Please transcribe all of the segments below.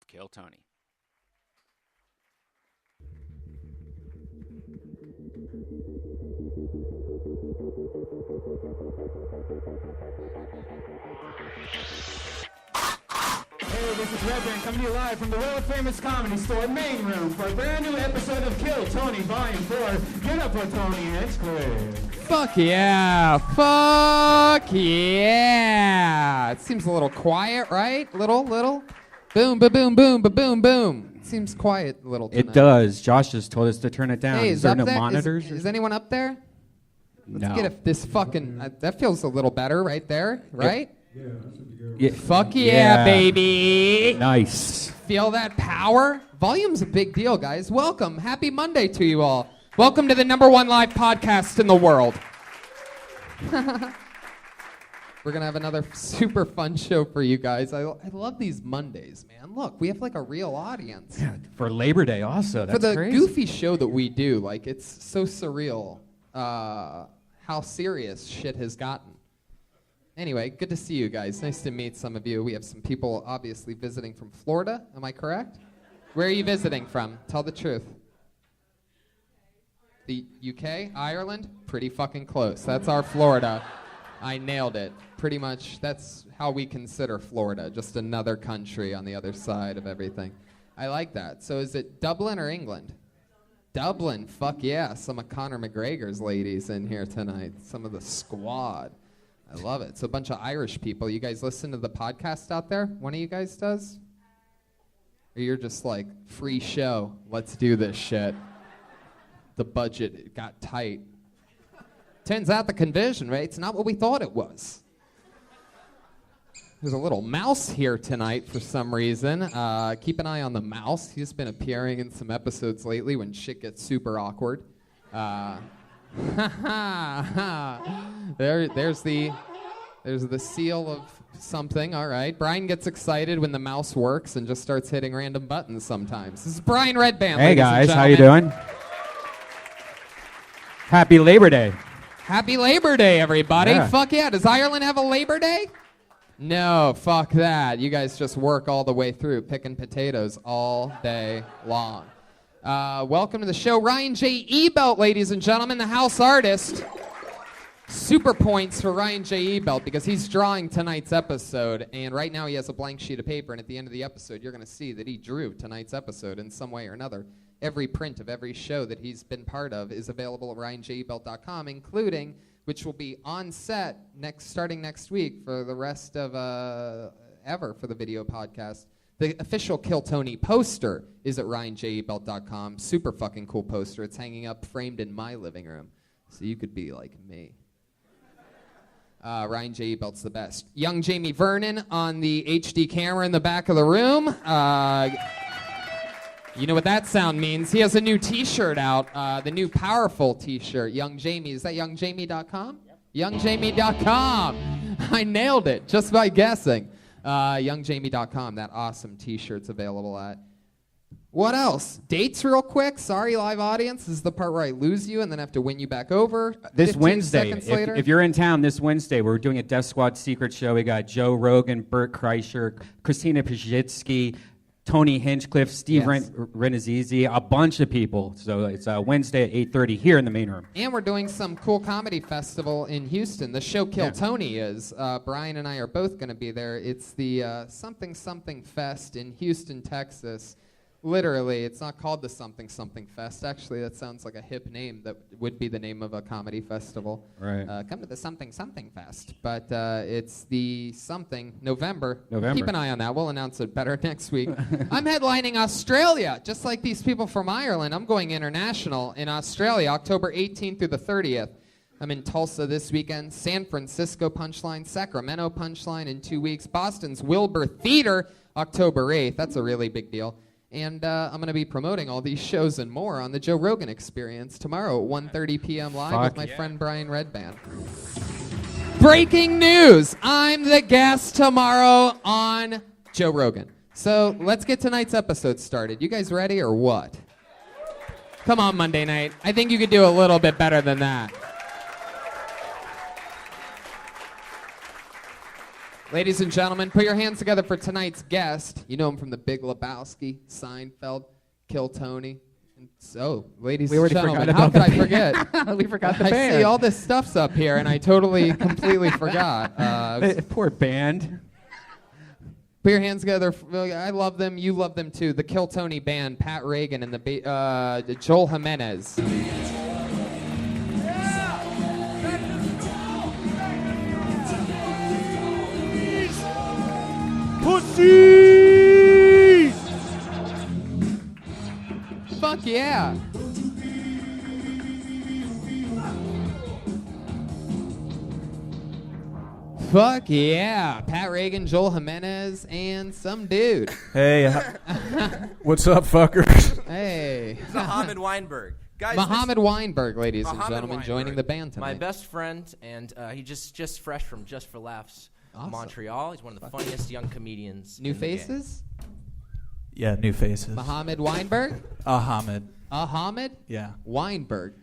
Kill Tony. Hey, this is Red Band coming to you live from the world-famous Comedy Store main room for a brand new episode of Kill Tony Volume 4. Get up for Tony Hinchcliffe. Fuck yeah. Fuck yeah. It seems a little quiet, right? Little. Boom, ba-boom, boom, ba-boom, boom. It seems quiet a little tonight. It does. Josh just told us to turn it down. Hey, is there up no there? monitors? Is anyone up there? No. Let's get this fucking... that feels a little better right there, right? Yeah. Fuck yeah, baby. Nice. Feel that power? Volume's a big deal, guys. Welcome. Happy Monday to you all. Welcome to the #1 live podcast in the world. We're going to have another super fun show for you guys. I love these Mondays, man. Look, we have like a real audience. Yeah, for Labor Day also. That's for the crazy. goofy show that we do, like it's so surreal how serious shit has gotten. Anyway, good to see you guys. Nice to meet some of you. We have some people obviously visiting from Florida. Am I correct? Where are you visiting from? Tell the truth. The UK? Ireland? Pretty fucking close. That's our Florida. I nailed it. Pretty much that's how we consider Florida. Just another country on the other side of everything. I like that. So is it Dublin or England? Dublin. Fuck yeah. Some of Conor McGregor's ladies in here tonight. Some of the squad. I love it. It's a bunch of Irish people. You guys listen to the podcast out there? One of you guys does? Or you're just like, free show. Let's do this shit. The budget got tight. Turns out the conversion rate's not what we thought it was. There's a little mouse here tonight for some reason. Keep an eye on the mouse. He's been appearing in some episodes lately when shit gets super awkward. There's the seal of something. All right. Brian gets excited when the mouse works and just starts hitting random buttons sometimes. This is Brian Redband. Hey guys, how you doing? Happy Labor Day. Happy Labor Day, everybody. Yeah. Fuck yeah. Does Ireland have a Labor Day? No, fuck that. You guys just work all the way through, picking potatoes all day long. Welcome to the show, Ryan J. Ebelt, ladies and gentlemen, the house artist. Super points for Ryan J. Ebelt because he's drawing tonight's episode, and right now he has a blank sheet of paper, and at the end of the episode, you're going to see that he drew tonight's episode in some way or another. Every print of every show that he's been part of is available at ryanjebelt.com, including, which will be on set starting next week for the rest of ever for the video podcast. The official Kill Tony poster is at ryanjebelt.com. Super fucking cool poster. It's hanging up framed in my living room, so you could be like me. Ryan J. Belt's the best. Young Jamie Vernon on the HD camera in the back of the room. You know what that sound means. He has a new T-shirt out, the new Powerful T-shirt. Young Jamie. Is that youngjamie.com? Yep. Youngjamie.com. I nailed it just by guessing. Youngjamie.com. That awesome T-shirt's available at. What else? Dates real quick. Sorry, live audience. This is the part where I lose you and then have to win you back over. This Wednesday, later. if you're in town this Wednesday, we're doing a Death Squad secret show. We got Joe Rogan, Bert Kreischer, Christina Pazsitzky, Tony Hinchcliffe, Steve Renazizi, a bunch of people. So it's Wednesday at 8:30 here in the main room. And we're doing some cool comedy festival in Houston. The show Kill Tony is. Brian and I are both going to be there. It's the Something Something Fest in Houston, Texas. Literally, it's not called the Something Something Fest. Actually, that sounds like a hip name that would be the name of a comedy festival. Right. Come to the Something Something Fest. But it's the something, November. November. Keep an eye on that. We'll announce it better next week. I'm headlining Australia, just like these people from Ireland. I'm going international in Australia, October 18th through the 30th. I'm in Tulsa this weekend, San Francisco Punchline, Sacramento Punchline in 2 weeks, Boston's Wilbur Theater, October 8th. That's a really big deal. And I'm going to be promoting all these shows and more on the Joe Rogan Experience tomorrow at 1:30 p.m. live with my friend Brian Redband. Breaking news! I'm the guest tomorrow on Joe Rogan. So let's get tonight's episode started. You guys ready or what? Come on, Monday night. I think you could do a little bit better than that. Ladies and gentlemen, put your hands together for tonight's guest. You know him from The Big Lebowski, Seinfeld, Kill Tony. And so, ladies and gentlemen, how could I forget? We forgot the I band. see all this stuff's up here, and I totally, completely forgot. Poor band. Put your hands together. I love them. You love them too. The Kill Tony band, Pat Reagan and the Joel Jimenez. Pussies! Fuck yeah. Fuck yeah. Pat Reagan, Joel Jimenez, and some dude. Hey, what's up, fuckers? Hey. Mohammed Weinberg. Guys, Mohammed Weinberg, ladies and Mohammed gentlemen, Weinberg, joining the band tonight. my best friend, and he just fresh from Just for Laughs, Awesome. Montreal. He's one of the funniest young comedians. New in the game. faces? Yeah, new faces. Mohammed Weinberg? Ahmed. Ahmed? Yeah. Weinberg.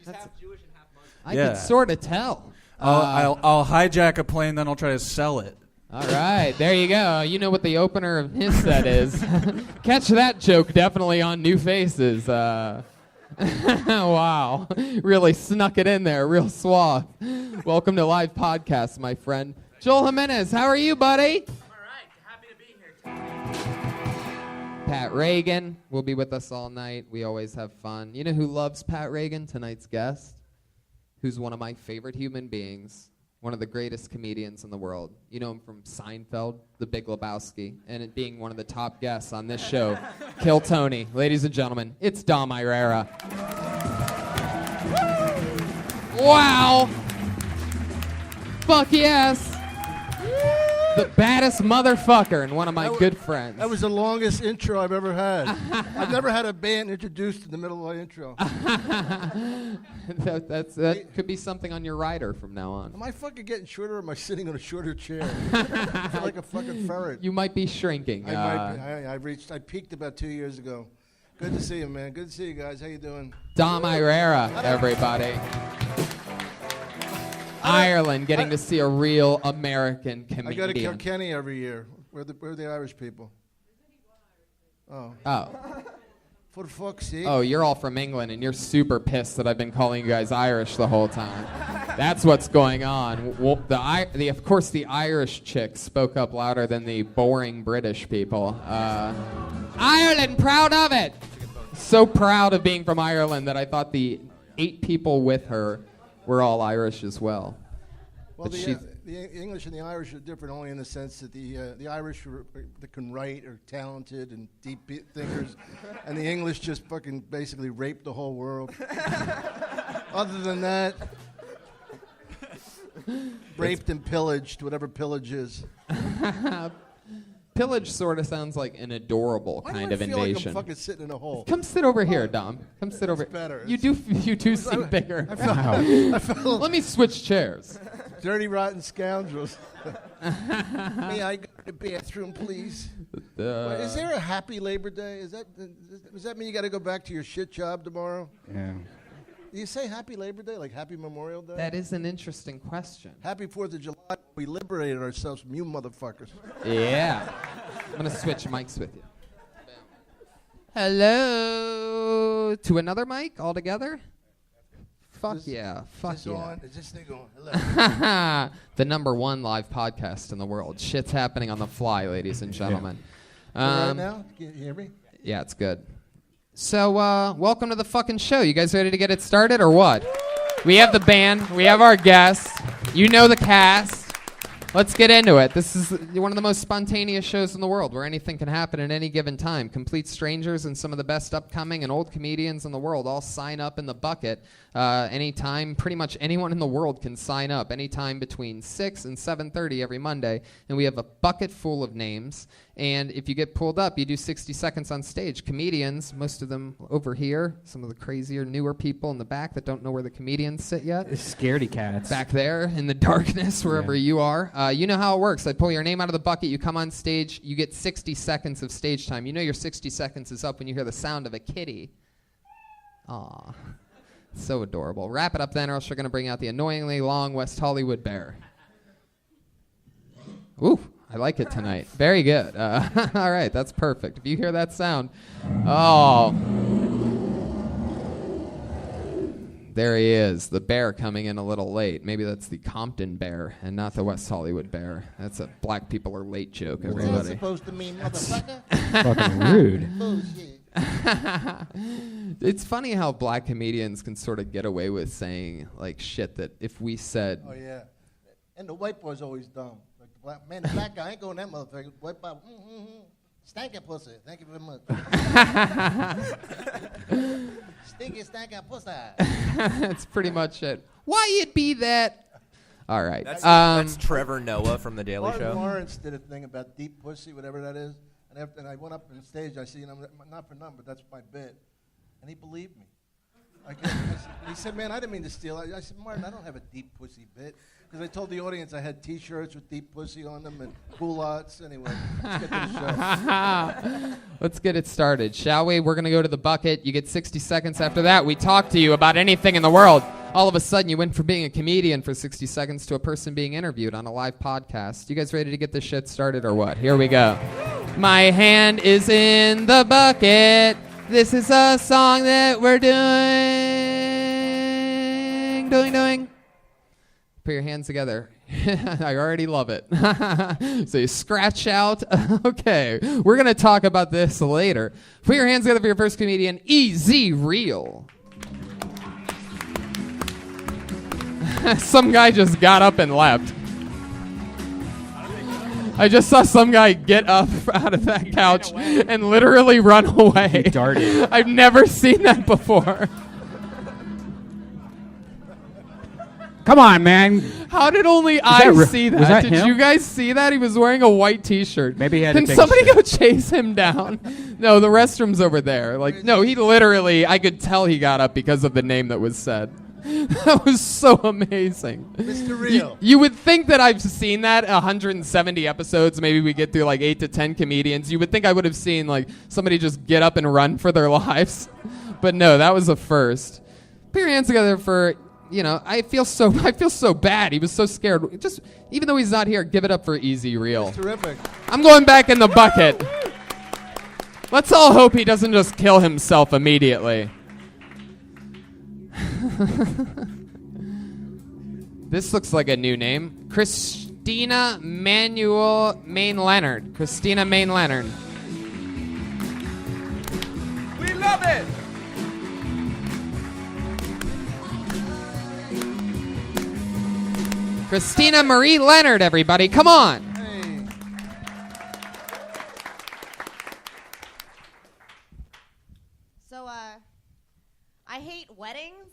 I Yeah. could sort of tell. I'll hijack a plane, then I'll try to sell it. All right, there you go. You know what the opener of his set is. Catch that joke definitely on New Faces. Wow, really snuck it in there, real suave. Welcome to Live Podcast, my friend. Joel Jimenez, how are you, buddy? All right, happy to be here. Pat Reagan will be with us all night. We always have fun. You know who loves Pat Reagan, tonight's guest? Who's one of my favorite human beings, one of the greatest comedians in the world. You know him from Seinfeld, The Big Lebowski, and it being one of the top guests on this show, Kill Tony. Ladies and gentlemen, it's Dom Irrera. Wow. Fuck yes. The baddest motherfucker and one of my good friends. That was the longest intro I've ever had. I've never had a band introduced in the middle of my intro. that could be something on your rider from now on. Am I fucking getting shorter or am I sitting on a shorter chair? I feel like a fucking ferret. You might be shrinking. I peaked about 2 years ago. Good to see you, man. Good to see you guys. How you doing? Dom Irrera, everybody. Ireland, getting to see a real American comedian. I go to Kilkenny every year. Where are the Irish people? Oh. For fuck's sake. Oh, you're all from England, and you're super pissed that I've been calling you guys Irish the whole time. That's what's going on. Well, of course, the Irish chick spoke up louder than the boring British people. Ireland, proud of it. So proud of being from Ireland that I thought the 8 people with her were all Irish as well. Well, the English and the Irish are different only in the sense that the Irish that can write are talented and deep thinkers, and the English just fucking basically rape the whole world. Other than that, raped and pillaged, whatever pillage is. Pillage sort of sounds like an adorable kind of invasion. I feel like I'm fucking sitting in a hole. Come sit over here, Dom. Come sit over. Better. You do seem bigger. I felt Let me switch chairs. dirty, rotten scoundrels. May I go to the bathroom, please? Is there a happy Labor Day? Does that mean you got to go back to your shit job tomorrow? Yeah. Do you say happy Labor Day, like happy Memorial Day? That is an interesting question. Happy 4th of July. We liberated ourselves from you motherfuckers. Yeah. I'm going to switch mics with you. Hello. To another mic altogether? Fuck yeah. Fuck Is this yeah. on? Is this thing on? Hello. The #1 live podcast in the world. Shit's happening on the fly, ladies and gentlemen. Right now? Can you hear me? Yeah, it's good. So, welcome to the fucking show. You guys ready to get it started or what? We have the band. We have our guests. You know the cast. Let's get into it. This is one of the most spontaneous shows in the world where anything can happen at any given time. Complete strangers and some of the best upcoming and old comedians in the world all sign up in the bucket anytime. Pretty much anyone in the world can sign up anytime between 6 and 7:30 every Monday. And we have a bucket full of names. And if you get pulled up, you do 60 seconds on stage. Comedians, most of them over here, some of the crazier, newer people in the back that don't know where the comedians sit yet. Scaredy cats. Back there in the darkness, wherever you are. You know how it works. I pull your name out of the bucket, you come on stage, you get 60 seconds of stage time. You know your 60 seconds is up when you hear the sound of a kitty. Aw, so adorable. Wrap it up then, or else you're going to bring out the annoyingly long West Hollywood bear. Ooh. I like it tonight. Very good. All right, that's perfect. If you hear that sound, oh. There he is, the bear coming in a little late. Maybe that's the Compton bear and not the West Hollywood bear. That's a black people are late joke, everybody. What's that supposed to mean, motherfucker? Fucking rude. Bullshit. It's funny how black comedians can sort of get away with saying like shit that if we said. Oh yeah, and the white boy's always dumb. Like the black guy ain't going that motherfucker. White boy, stinking pussy. Thank you very much. Stinky pussy. That's pretty much it. Why it be that? All right. That's Trevor Noah from The Daily Martin Show. Lawrence did a thing about deep pussy, whatever that is. And I went up on stage, I see, and I'm not for nothing, but that's my bit. And he believed me. He said, man, I didn't mean to steal. I said, Martin, I don't have a deep pussy bit. Because I told the audience I had T-shirts with deep pussy on them and culottes. Anyway, let's get to the show. Let's get it started, shall we? We're going to go to the bucket. You get 60 seconds after that. We talk to you about anything in the world. All of a sudden, you went from being a comedian for 60 seconds to a person being interviewed on a live podcast. You guys ready to get this shit started or what? Here we go. My hand is in the bucket. This is a song that we're doing. Put your hands together. I already love it. So you scratch out. Okay, we're going to talk about this later. Put your hands together for your first comedian, Easy Real. Some guy just got up and left. I just saw some guy get up out of that couch and literally run away. He darted. I've never seen that before. Come on, man. How did only I see that? Was that Did him? you guys see that? He was wearing a white T-shirt. Maybe he had Can to take somebody a shit. go chase him down? No, the restroom's over there. Like, no, he literally, I could tell he got up because of the name that was said. That was so amazing. Mr. Real. You would think that I've seen that 170 episodes. Maybe we get through like 8 to 10 comedians. You would think I would have seen like somebody just get up and run for their lives. But no, that was a first. Put your hands together for, I feel so bad. He was so scared. Just, even though he's not here, give it up for Easy Real. That's terrific. I'm going back in the bucket. Let's all hope he doesn't just kill himself immediately. This looks like a new name. Christina Main Leonard. Christina Main Leonard. We love it. Christina Marie Leonard, everybody. Come on. Hey. So, I hate weddings.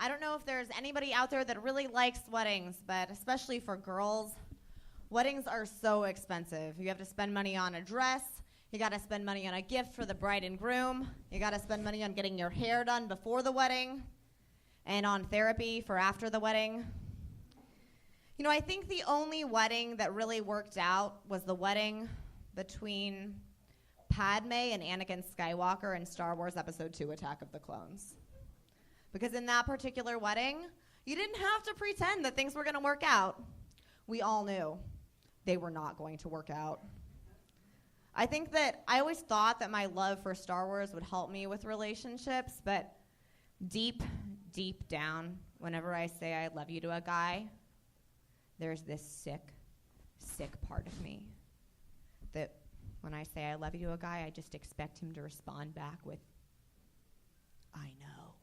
I don't know if there's anybody out there that really likes weddings, but especially for girls, weddings are so expensive. You have to spend money on a dress. You got to spend money on a gift for the bride and groom. You got to spend money on getting your hair done before the wedding and on therapy for after the wedding. I think the only wedding that really worked out was the wedding between Padme and Anakin Skywalker in Star Wars Episode 2, Attack of the Clones. Because in that particular wedding, you didn't have to pretend that things were going to work out. We all knew they were not going to work out. I think that I always thought that my love for Star Wars would help me with relationships, but deep, deep down, whenever I say I love you to a guy, there's this sick, sick part of me that when I say I love you to a guy, I just expect him to respond back with, I know.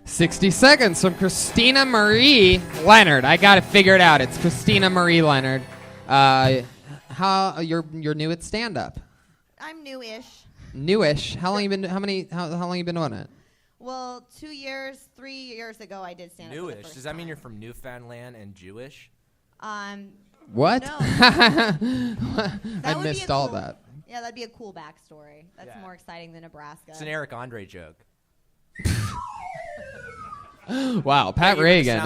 60 seconds from Christina Marie Leonard. I got it figured out. It's Christina Marie Leonard. How you're new at stand-up? I'm newish. Newish. How long you been? How long you been doing it? Well, 3 years ago, I did stand up. Newish. Does that mean you're from Newfoundland and Jewish? What? No. I missed all that. Yeah, that'd be a cool backstory. That's more exciting than Nebraska. It's an Eric Andre joke. Wow, Pat Even the Reagan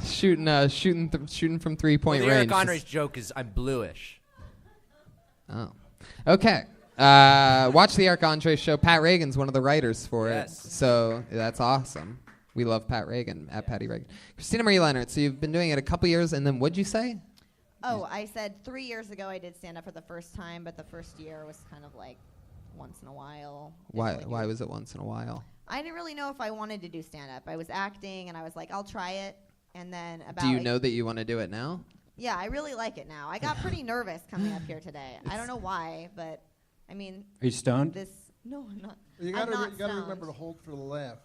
sound shooting from 3-point Well, range. Eric Andre's joke is I'm bluish. Oh, okay. Watch the Eric Andre show. Pat Reagan's one of the writers for it, so that's awesome. We love Pat Reagan at Patty Reagan. Christina Marie Leonard. So you've been doing it a couple years, and then what'd you say? Oh, I said 3 years ago I did stand up for the first time, but the first year was kind of like once in a while. Why was it once in a while? I didn't really know if I wanted to do stand up. I was acting and I was like, I'll try it. And then about Do you know that you want to do it now? Yeah, I really like it now. I got pretty nervous coming up here today. I don't know why, but I mean, Are you stoned? No, I'm not. You I'm gotta, not you gotta stoned. remember to hold for the laugh.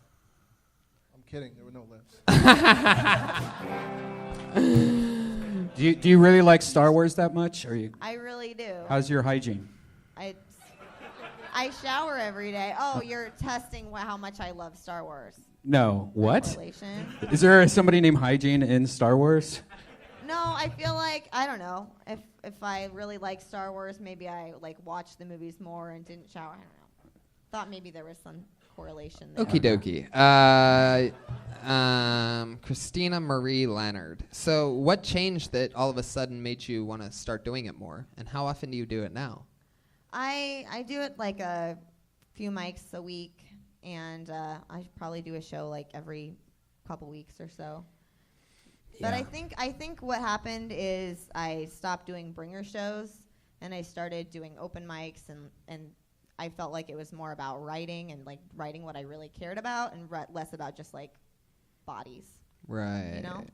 I'm kidding. There were no laughs. Do you really like Star Wars that much? Or you? I really do. How's your hygiene? I shower every day. Oh, you're testing how much I love Star Wars. No. What? Correlation. Is there somebody named Hygiene in Star Wars? No, I feel like I don't know. If I really like Star Wars, maybe I like watched the movies more and didn't shower. I don't know. Thought maybe there was some correlation there. Okie dokie. Christina Marie Leonard. So what changed that all of a sudden made you want to start doing it more? And how often do you do it now? I do it like a few mics a week, and I probably do a show like every couple weeks or so. But I think what happened is I stopped doing bringer shows, and I started doing open mics, and I felt like it was more about writing and like writing what I really cared about, and less about just like bodies. Right. You know?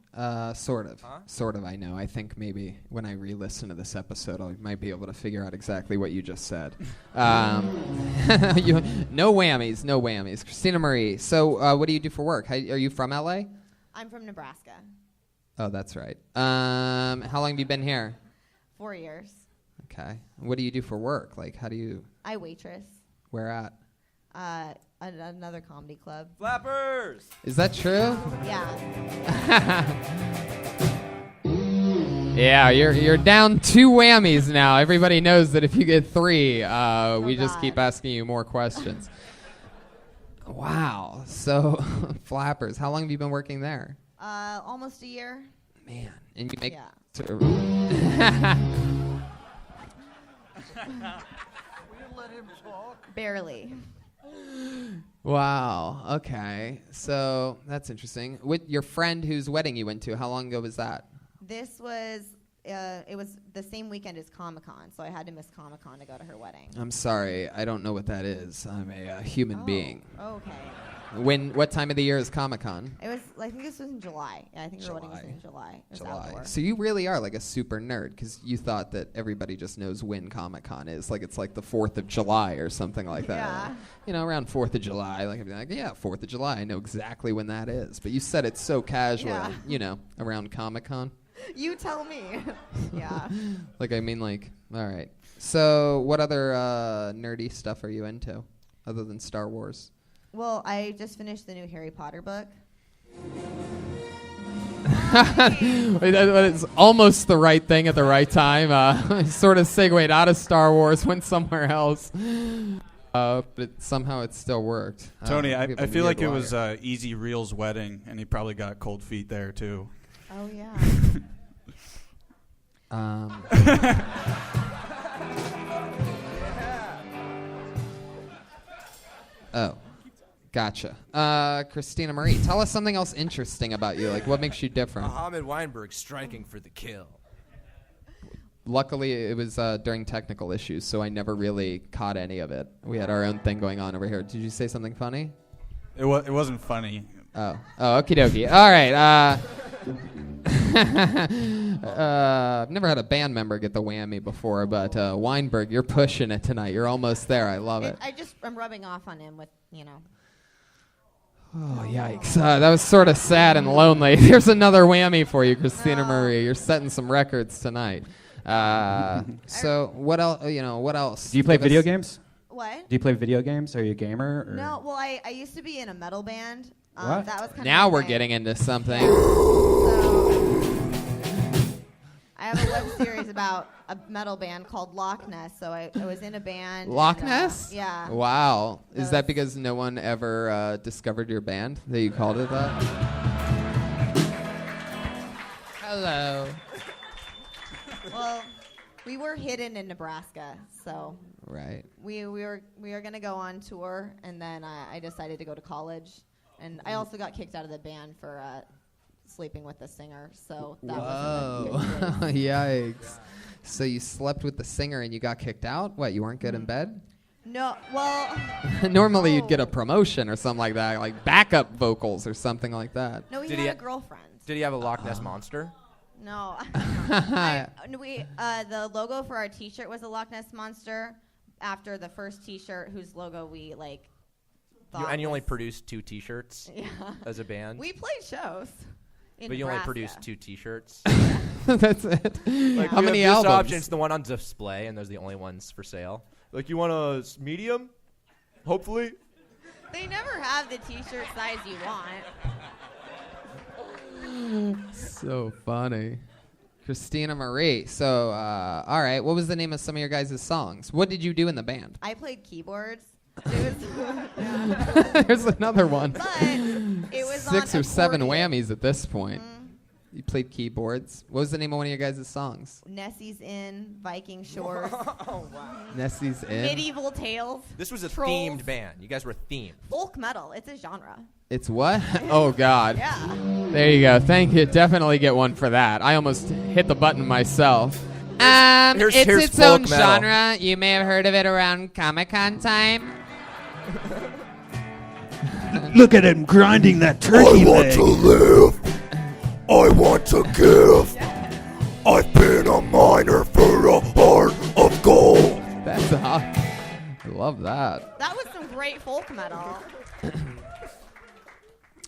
Sort of. Sort of, I know. I think maybe when I re-listen to this episode, I might be able to figure out exactly what you just said. No whammies. Christina Marie. So what do you do for work? Are you from LA? I'm from Nebraska. Oh, that's right. How long have you been here? 4 years. Okay. What do you do for work? Like, how do you... I waitress. Where at? Another comedy club. Flappers! Is that true? Yeah. Yeah, you're down 2 whammies now. Everybody knows that if you get 3, we just God. keep asking you more questions. Wow. So, Flappers. How long have you been working there? Almost a year. Man, and you make... Yeah. Barely. Wow. Okay. So that's interesting. With your friend whose wedding you went to, how long ago was that? This was, it was the same weekend as Comic-Con, so I had to miss Comic-Con to go to her wedding. I'm sorry. I don't know what that is. I'm a human being. Okay. What time of the year is Comic-Con? It was, I think this was in July. Yeah, I think her wedding was in July. It was outdoor. So you really are like a super nerd because you thought that everybody just knows when Comic-Con is. Like it's like the 4th of July or something like that. Yeah. You know, around 4th of July. Like I'd be like, yeah, 4th of July. I know exactly when that is. But you said it's so casual, Yeah. you know, around Comic-Con. You tell me. Yeah. Like, I mean, like, all right. So what other nerdy stuff are you into other than Star Wars? Well, I just finished the new Harry Potter book. It's almost the right thing at the right time. Sort of segued out of Star Wars, went somewhere else. But somehow it still worked. Tony, we I have a feel like weird it was wire. Easy Reel's wedding, and he probably got cold feet there, too. Oh, yeah. Oh, gotcha. Christina Marie, tell us something else interesting about you. Like, what makes you different? Mohammed Weinberg striking for the kill. Luckily, it was during technical issues, so I never really caught any of it. We had our own thing going on over here. Did you say something funny? It wasn't funny. Oh, okie dokie. All right. I've never had a band member get the whammy before, but Weinberg, you're pushing it tonight. You're almost there. I love it. I'm rubbing off on him with, you know. Oh, yikes. That was sort of sad and lonely. There's another whammy for you, Christina Marie. You're setting some records tonight. So what else? What else? Do you play video games? What? Do you play video games? Are you a gamer? Or? No, well, I used to be in a metal band. What? That was kind Now of we're getting into something. So, I have a web series about a metal band called Loch Ness. So I was in a band. Loch and, Ness? Yeah. Wow. Is that because no one ever discovered your band that you called it that? Hello. Well, we were hidden in Nebraska, so Right. we were gonna go on tour, and then I decided to go to college, and I also got kicked out of the band for sleeping with the singer. So that Whoa. wasn't a good choice. Yikes. So you slept with the singer and you got kicked out? What, you weren't good in bed? No, well, Normally you'd get a promotion or something like that, like backup vocals or something like that. no, he Did had he a girlfriend. Did he have a Loch Ness monster? No. The logo for our T-shirt was a Loch Ness monster. After the first T-shirt, whose logo we thought And you only was- produced 2 T-shirts Yeah. as a band? We played shows. In But you only Nebraska. produced 2 T-shirts? That's it. Like, How we many have this albums? option, it's the one on display, and those are the only ones for sale. Like, you want a medium? Hopefully. They never have the T-shirt size you want. So funny. Christina Marie. So, all right. What was the name of some of your guys' songs? What did you do in the band? I played keyboards. It was There's another one. but it was 6 on or 7 accordion. whammies at this point. You played keyboards. What was the name of one of your guys' songs? Nessie's Inn, Viking Shores, Nessie's In. Medieval Tales. This was a Trolls. themed band. You guys were themed. Folk metal. It's a genre. It's what? Oh, God. Yeah. There you go. Thank you. Definitely get one for that. I almost hit the button myself. Here's its folk own metal. genre. You may have heard of it around Comic-Con time. Look at him grinding that turkey leg. live. I want to give. I've been a miner for a heart of gold. That's hot. I love that. That was some great folk metal.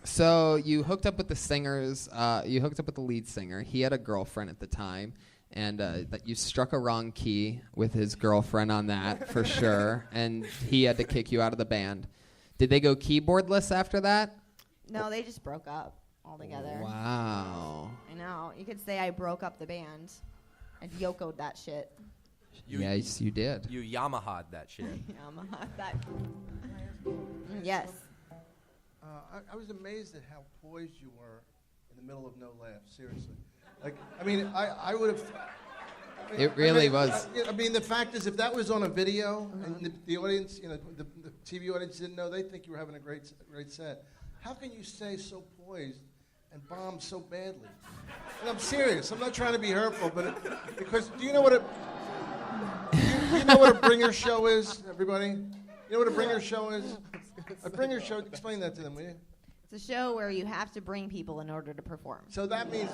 So you hooked up with the singers. You hooked up with the lead singer. He had a girlfriend at the time, and that you struck a wrong key with his girlfriend on that for sure. And he had to kick you out of the band. Did they go keyboardless after that? No, they just broke up altogether. Wow. I know. You could say I broke up the band. I Yoko'd that shit. Yes, you did. You Yamaha'd that shit. Yamaha that. Yes. I was amazed at how poised you were in the middle of No Laugh. Seriously, I would have. It really was. I mean, the fact is, if that was on a video and the audience, the TV audience didn't know, they think you were having a great set. How can you stay so poised and bomb so badly? And I'm serious. I'm not trying to be hurtful, but because do you know what do you know what a bringer show is, everybody? You know what a bringer show is? A bringer show. Explain that to them, will you? It's a show where you have to bring people in order to perform. So that means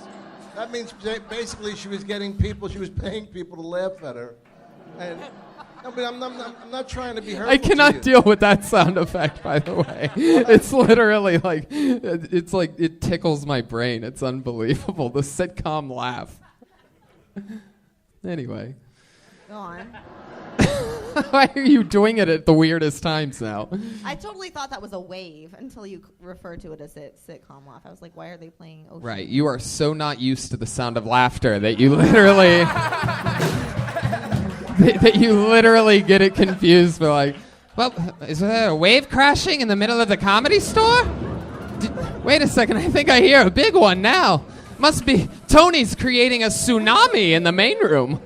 basically she was getting people, she was paying people to laugh at her. And no, but I'm not trying to be hurtful. I cannot to you. deal with that sound effect, by the way. It's literally like, it's like, it tickles my brain. It's unbelievable. The sitcom laugh. Anyway. Go on. Why are you doing it at the weirdest times now? I totally thought that was a wave until you referred to it as a sitcom laugh. I was like, why are they playing Ocean? Right. You are so not used to the sound of laughter that you literally... that you literally get it confused for like, well, is there a wave crashing in the middle of the Comedy Store? Wait a second, I think I hear a big one now. Must be Tony's creating a tsunami in the main room.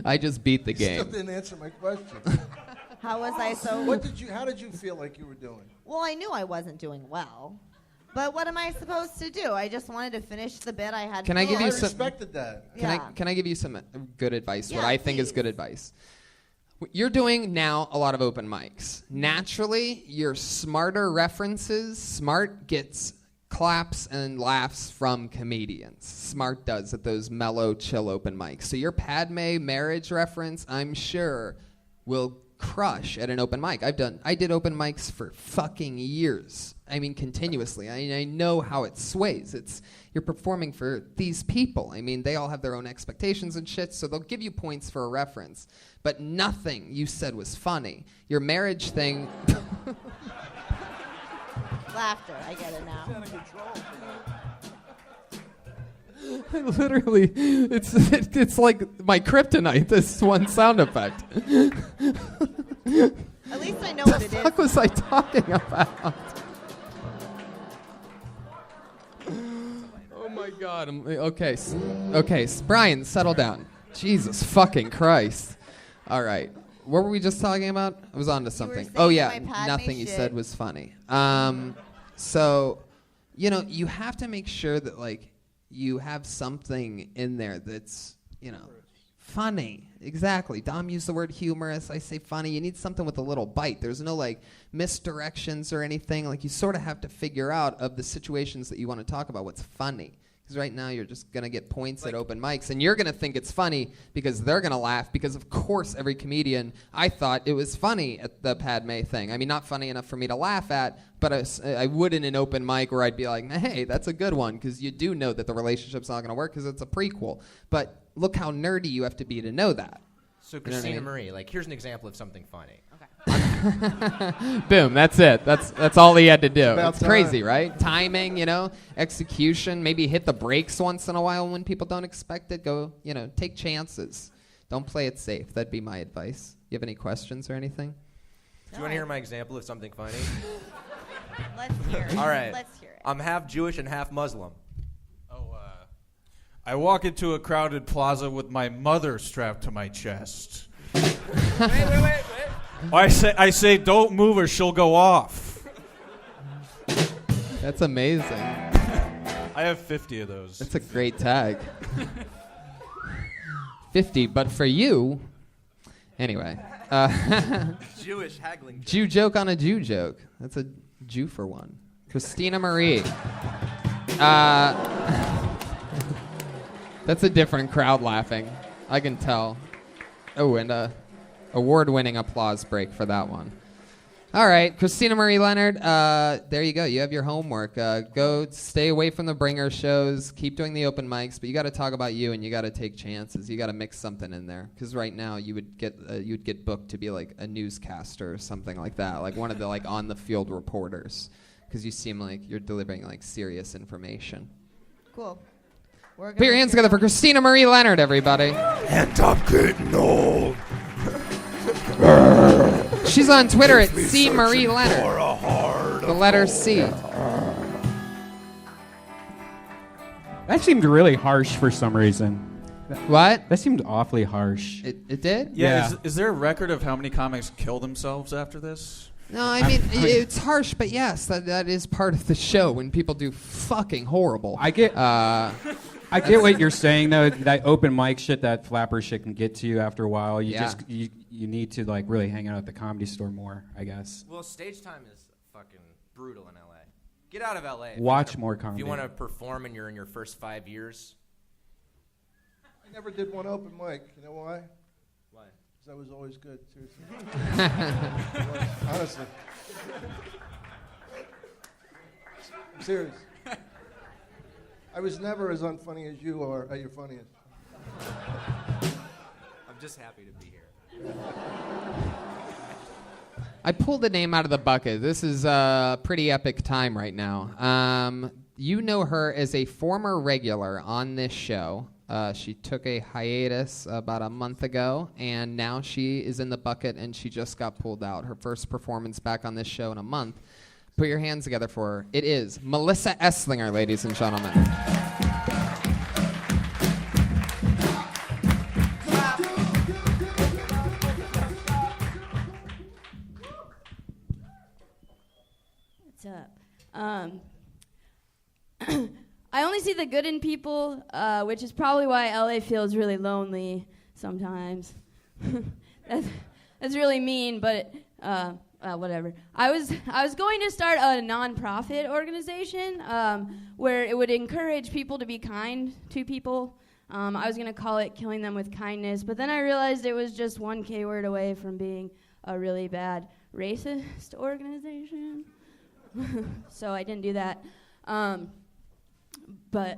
I just beat the game. Still didn't answer my question. How was I so... How did you feel like you were doing? Well, I knew I wasn't doing well. But what am I supposed to do? I just wanted to finish the bit I had. Can I give you I some... respected that. Can I give you some good advice? Yeah, what I think is please. good advice. You're doing now a lot of open mics. Naturally, your smarter references, smart gets claps and laughs from comedians. Smart does at those mellow, chill open mics. So your Padme marriage reference, I'm sure, will crush at an open mic. I did open mics for fucking years. I mean, continuously. I know how it sways. You're performing for these people. I mean, they all have their own expectations and shit, so they'll give you points for a reference. But nothing you said was funny. Your marriage thing... Laughter. I get it now. Literally, it's like my kryptonite, this one sound effect. At least I know what it is. What was I talking about? Oh my God. Okay, Brian, settle down. Jesus fucking Christ. All right. what were we just talking about? I was on to something. saying Oh, yeah. my Padme Nothing you shit. said was funny. So, you know, you have to make sure that, like, you have something in there that's, you know, funny. Exactly. Dom used the word humorous. I say funny. You need something with a little bite. There's no, like, misdirections or anything. Like, you sort of have to figure out of the situations that you want to talk about what's funny. Because right now you're just going to get points at open mics, and you're going to think it's funny because they're going to laugh because, of course, every comedian, I thought it was funny at the Padme thing. I mean, not funny enough for me to laugh at, but I would in an open mic where I'd be like, hey, that's a good one, because you do know that the relationship's not going to work because it's a prequel. But look how nerdy you have to be to know that. So Christina Marie, like, here's an example of something funny. Boom, that's it. That's all he had to do. About It's crazy, right? Timing, you know, execution, maybe hit the brakes once in a while when people don't expect it. Go, you know, take chances. Don't play it safe. That'd be my advice. You have any questions or anything? Do you want to hear my example of something funny? Let's hear it. All right. Let's hear it. I'm half Jewish and half Muslim. I walk into a crowded plaza with my mother strapped to my chest. Wait. I say, don't move or she'll go off. That's amazing. I have 50 of those. That's a great tag. 50, but for you. Anyway. Jewish haggling. Jew joke on a Jew joke. That's a Jew for one. Christina Marie. That's a different crowd laughing. I can tell. Oh, and award-winning applause break for that one. All right, Christina Marie Leonard, there you go. You have your homework. Go stay away from the bringer shows. Keep doing the open mics, but you got to talk about you and you got to take chances. You got to mix something in there, because right now you would get booked to be like a newscaster or something like that, like one of the like on-the-field reporters, because you seem like you're delivering like serious information. Cool. Put your hands together for Christina Marie Leonard, everybody. And I'm getting old. She's on Twitter at C Marie Leonard. The letter C. That seemed really harsh for some reason. What? That seemed awfully harsh. It did? Yeah. Is there a record of how many comics kill themselves after this? No, I mean, it's harsh, but yes, that is part of the show when people do fucking horrible. I get what you're saying, though. That open mic shit, that flapper shit can get to you after a while. You need to like really hang out at the Comedy Store more, I guess. Well, stage time is fucking brutal in LA. Get out of LA. Watch more comedy. If you want to perform and you're in your first 5 years. I never did one open mic. You know why? Why? Because I was always good, seriously. Honestly. I'm serious. I was never as unfunny as you are at your funniest. I'm just happy to be here. I pulled the name out of the bucket. This is a pretty epic time right now. You know her as a former regular on this show. She took a hiatus about a month ago, and now she is in the bucket, and she just got pulled out. Her first performance back on this show in a month. Put your hands together for her. It is Melissa Esslinger, ladies and gentlemen. What's up? I only see the good in people, which is probably why LA feels really lonely sometimes. That's really mean, but whatever. I was going to start a nonprofit organization where it would encourage people to be kind to people. I was going to call it Killing Them with Kindness, but then I realized it was just one K word away from being a really bad racist organization. So I didn't do that. Oh, wow.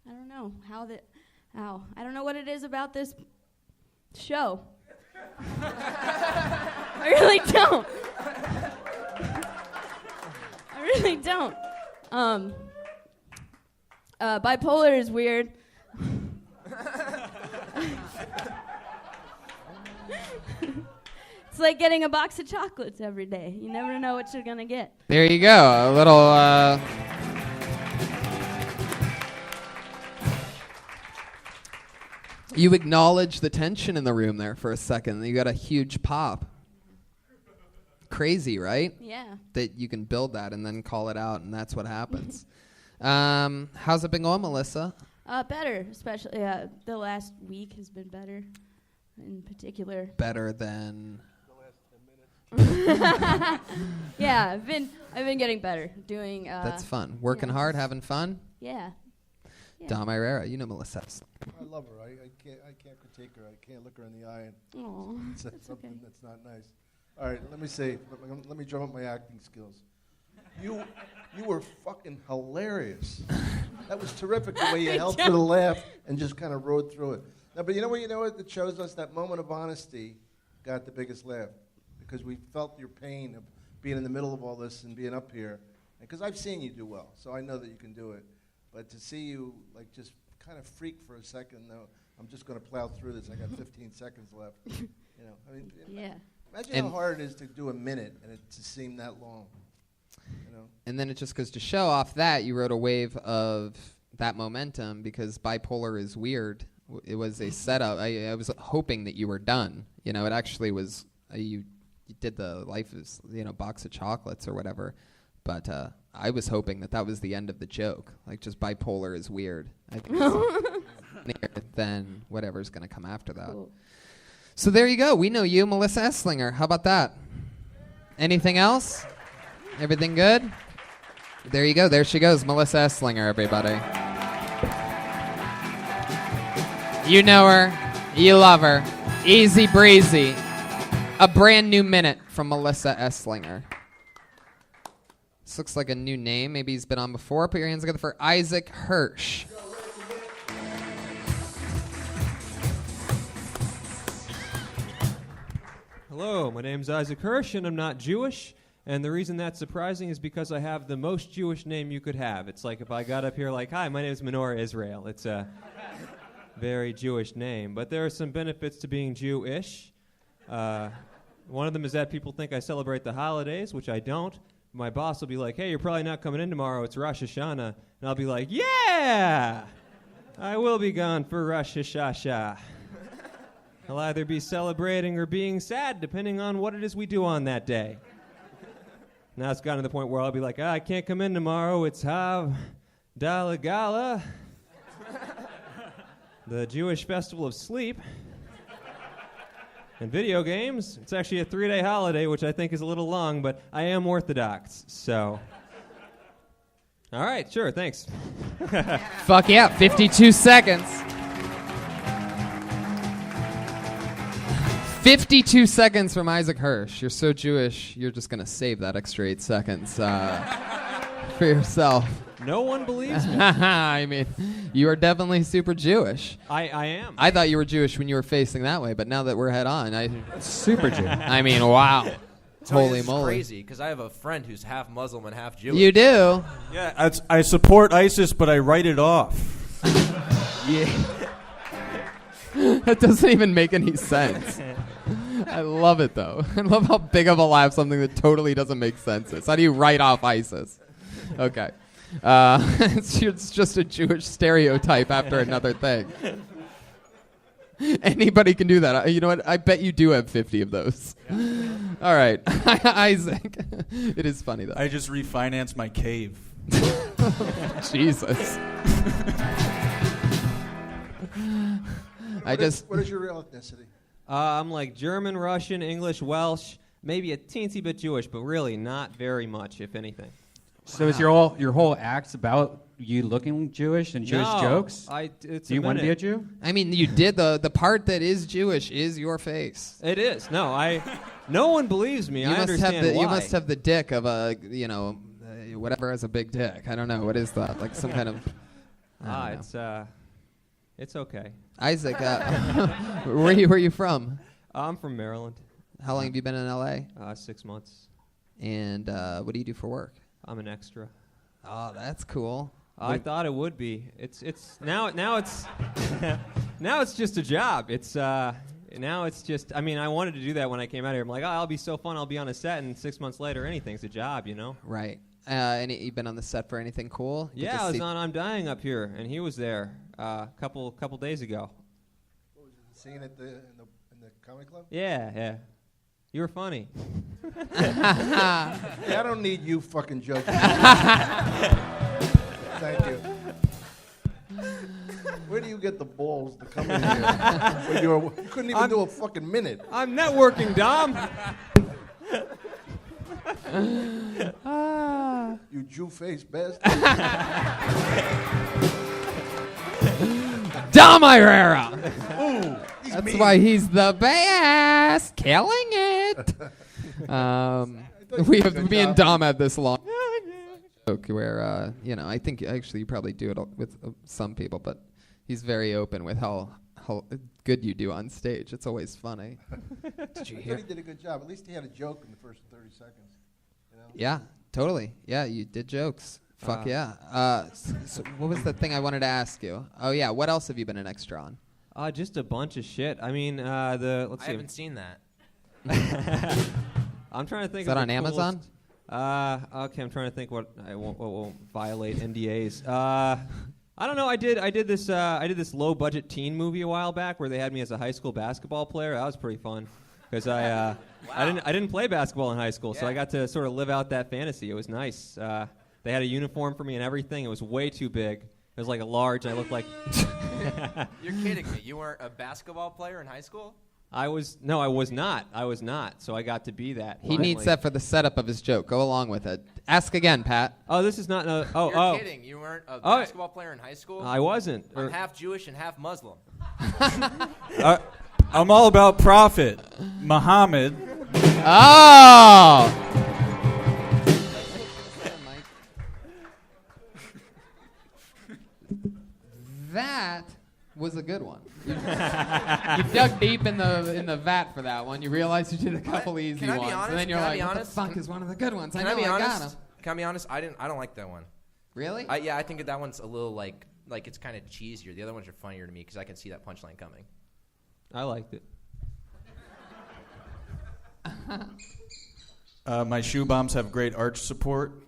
I don't know I don't know what it is about this show. I really don't. I really don't. Bipolar is weird. It's like getting a box of chocolates every day. You never know what you're gonna get. There you go. A little. You acknowledge the tension in the room there for a second. You got a huge pop. Crazy, right? Yeah. That you can build that and then call it out, and that's what happens. How's it been going, Melissa? Better, especially the last week has been better, in particular. Better than. Yeah, I've been getting better doing. That's fun. Working hard, having fun. Yeah. Dom Irrera, you know Melissa. I love her. I can't critique her. I can't look her in the eye and say something that's not nice. All right, let me drum up my acting skills. You were fucking hilarious. That was terrific the way you held for the laugh and just kind of rode through it. No, but you know what it shows us? That moment of honesty got the biggest laugh because we felt your pain of being in the middle of all this and being up here. Because I've seen you do well, so I know that you can do it. But to see you like just kind of freak for a second, though, I'm just going to plow through this. I got 15 seconds left. I mean, imagine how hard it is to do a minute and it to seem that long. And then it just goes to show off that you wrote a wave of that momentum because bipolar is weird. It was a setup. I was hoping that you were done. It actually was. You did the Life is box of chocolates or whatever, but I was hoping that was the end of the joke. Like just bipolar is weird. I think it's than whatever's going to come after that. Cool. So there you go. We know you, Melissa Esslinger. How about that? Anything else? Everything good? There you go. There she goes, Melissa Esslinger, everybody. You know her. You love her. Easy breezy. A brand new minute from Melissa Esslinger. This looks like a new name. Maybe he's been on before. Put your hands together for Isaac Hirsch. Hello, my name's Isaac Hirsch, and I'm not Jewish. And the reason that's surprising is because I have the most Jewish name you could have. It's like if I got up here like, hi, my name's Menorah Israel. It's a very Jewish name. But there are some benefits to being Jewish. One of them is that people think I celebrate the holidays, which I don't. My boss will be like, hey, you're probably not coming in tomorrow. It's Rosh Hashanah. And I'll be like, yeah! I will be gone for Rosh Hashanah. I'll either be celebrating or being sad, depending on what it is we do on that day. Now it's gotten to the point where I'll be like, I can't come in tomorrow. It's Hav Dalagala, the Jewish festival of sleep. And video games, it's actually a 3-day holiday, which I think is a little long, but I am Orthodox, so. All right, sure, thanks. Fuck yeah, 52 seconds. 52 seconds from Isaac Hirsch. You're so Jewish, you're just going to save that extra 8 seconds for yourself. No one believes me. I mean, you are definitely super Jewish. I am. I thought you were Jewish when you were facing that way, but now that we're head on, super Jewish. I mean, wow. Holy it's moly. Crazy, because I have a friend who's half Muslim and half Jewish. You do? Yeah, I support ISIS, but I write it off. Yeah. That doesn't even make any sense. I love it, though. I love how big of a laugh something that totally doesn't make sense is. How do you write off ISIS? Okay. It's just a Jewish stereotype after another thing. Anybody can do that. You know what? I bet you do have 50 of those. Yeah. All right. Isaac. It is funny, though. I just refinanced my cave. Jesus. What is your real ethnicity? I'm like German, Russian, English, Welsh, maybe a teensy bit Jewish, but really not very much, if anything. So is your whole act's about you looking Jewish and Jewish jokes? Do you want to be a Jew? I mean, you did the part that is Jewish is your face. It is. No one believes me. I understand why. You must have the dick of a, whatever has a big dick. I don't know. What is that? Like some kind of... It's okay. Isaac, where are you from? I'm from Maryland. How long have you been in LA? 6 months. And what do you do for work? I'm an extra. Oh, that's cool. I thought it would be. It's now it's now it's just a job. It's now it's just. I mean, I wanted to do that when I came out here. I'm like, I'll be so fun. I'll be on a set, and 6 months later, anything's a job, Right. And you've been on the set for anything cool? Yeah, I was on I'm Dying up here, and he was there a couple days ago. scene at in the comedy club? Yeah. You were funny. Yeah, I don't need you fucking joking. Thank you. Where do you get the balls to come in here? When you couldn't even do a fucking minute. I'm networking, Dom. You Jew-faced bastard. Dom Irrera. Ooh, That's mean. why he's the best. Killing it. We have me and Dom had this long joke where I think actually you probably do it with some people, but he's very open with how good you do on stage. It's always funny. Did you hear? He did a good job. At least he had a joke in the first 30 seconds. You know? Yeah, totally. Yeah, you did jokes. Fuck yeah. So what was the thing I wanted to ask you? Oh yeah, what else have you been an extra on? Just a bunch of shit. I mean, I haven't seen that. I'm trying to think. Is that on Amazon? Okay, I'm trying to think what won't violate NDAs. I don't know. I did this low budget teen movie a while back where they had me as a high school basketball player. That was pretty fun because I didn't play basketball in high school, so I got to sort of live out that fantasy. It was nice. They had a uniform for me and everything. It was way too big. It was like a large, and I looked like. You're kidding me. You weren't a basketball player in high school? I was not. So I got to be that. He needs that for the setup of his joke. Go along with it. Ask again, Pat. Oh, this is not. You're kidding. You weren't a basketball player in high school? I wasn't. I'm half Jewish and half Muslim. I'm all about profit. Muhammad. Oh! That was a good one. You dug deep in the vat for that one. You realized you did a couple easy ones, and then you're like, "What the fuck is one of the good ones?" I got him. Can I be honest? I don't like that one. Really? Yeah, I think that one's a little like it's kind of cheesier. The other ones are funnier to me because I can see that punchline coming. I liked it. My shoe bombs have great arch support.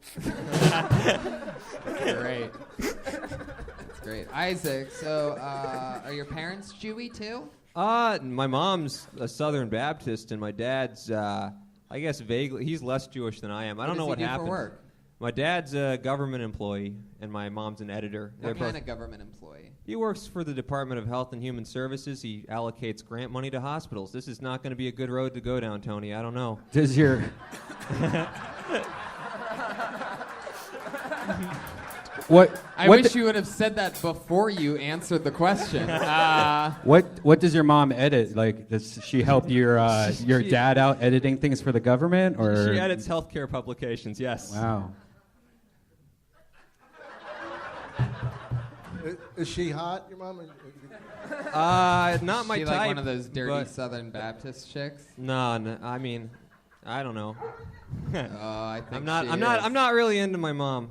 Great. That's great. Isaac, so are your parents Jewy too? My mom's a Southern Baptist, and my dad's, I guess vaguely, he's less Jewish than I am. I don't know what happened. For work? My dad's a government employee, and my mom's an editor. What kind of government employee? He works for the Department of Health and Human Services. He allocates grant money to hospitals. This is not going to be a good road to go down, Tony. I don't know. Does your I wish you would have said that before you answered the question. What does your mom edit? Like, does she help your dad out editing things for the government, or she edits healthcare publications? Yes. Wow. Is she hot, your mom? Not my she type. Like one of those dirty Southern Baptist chicks? No. I mean, I don't know. I think I'm not really into my mom.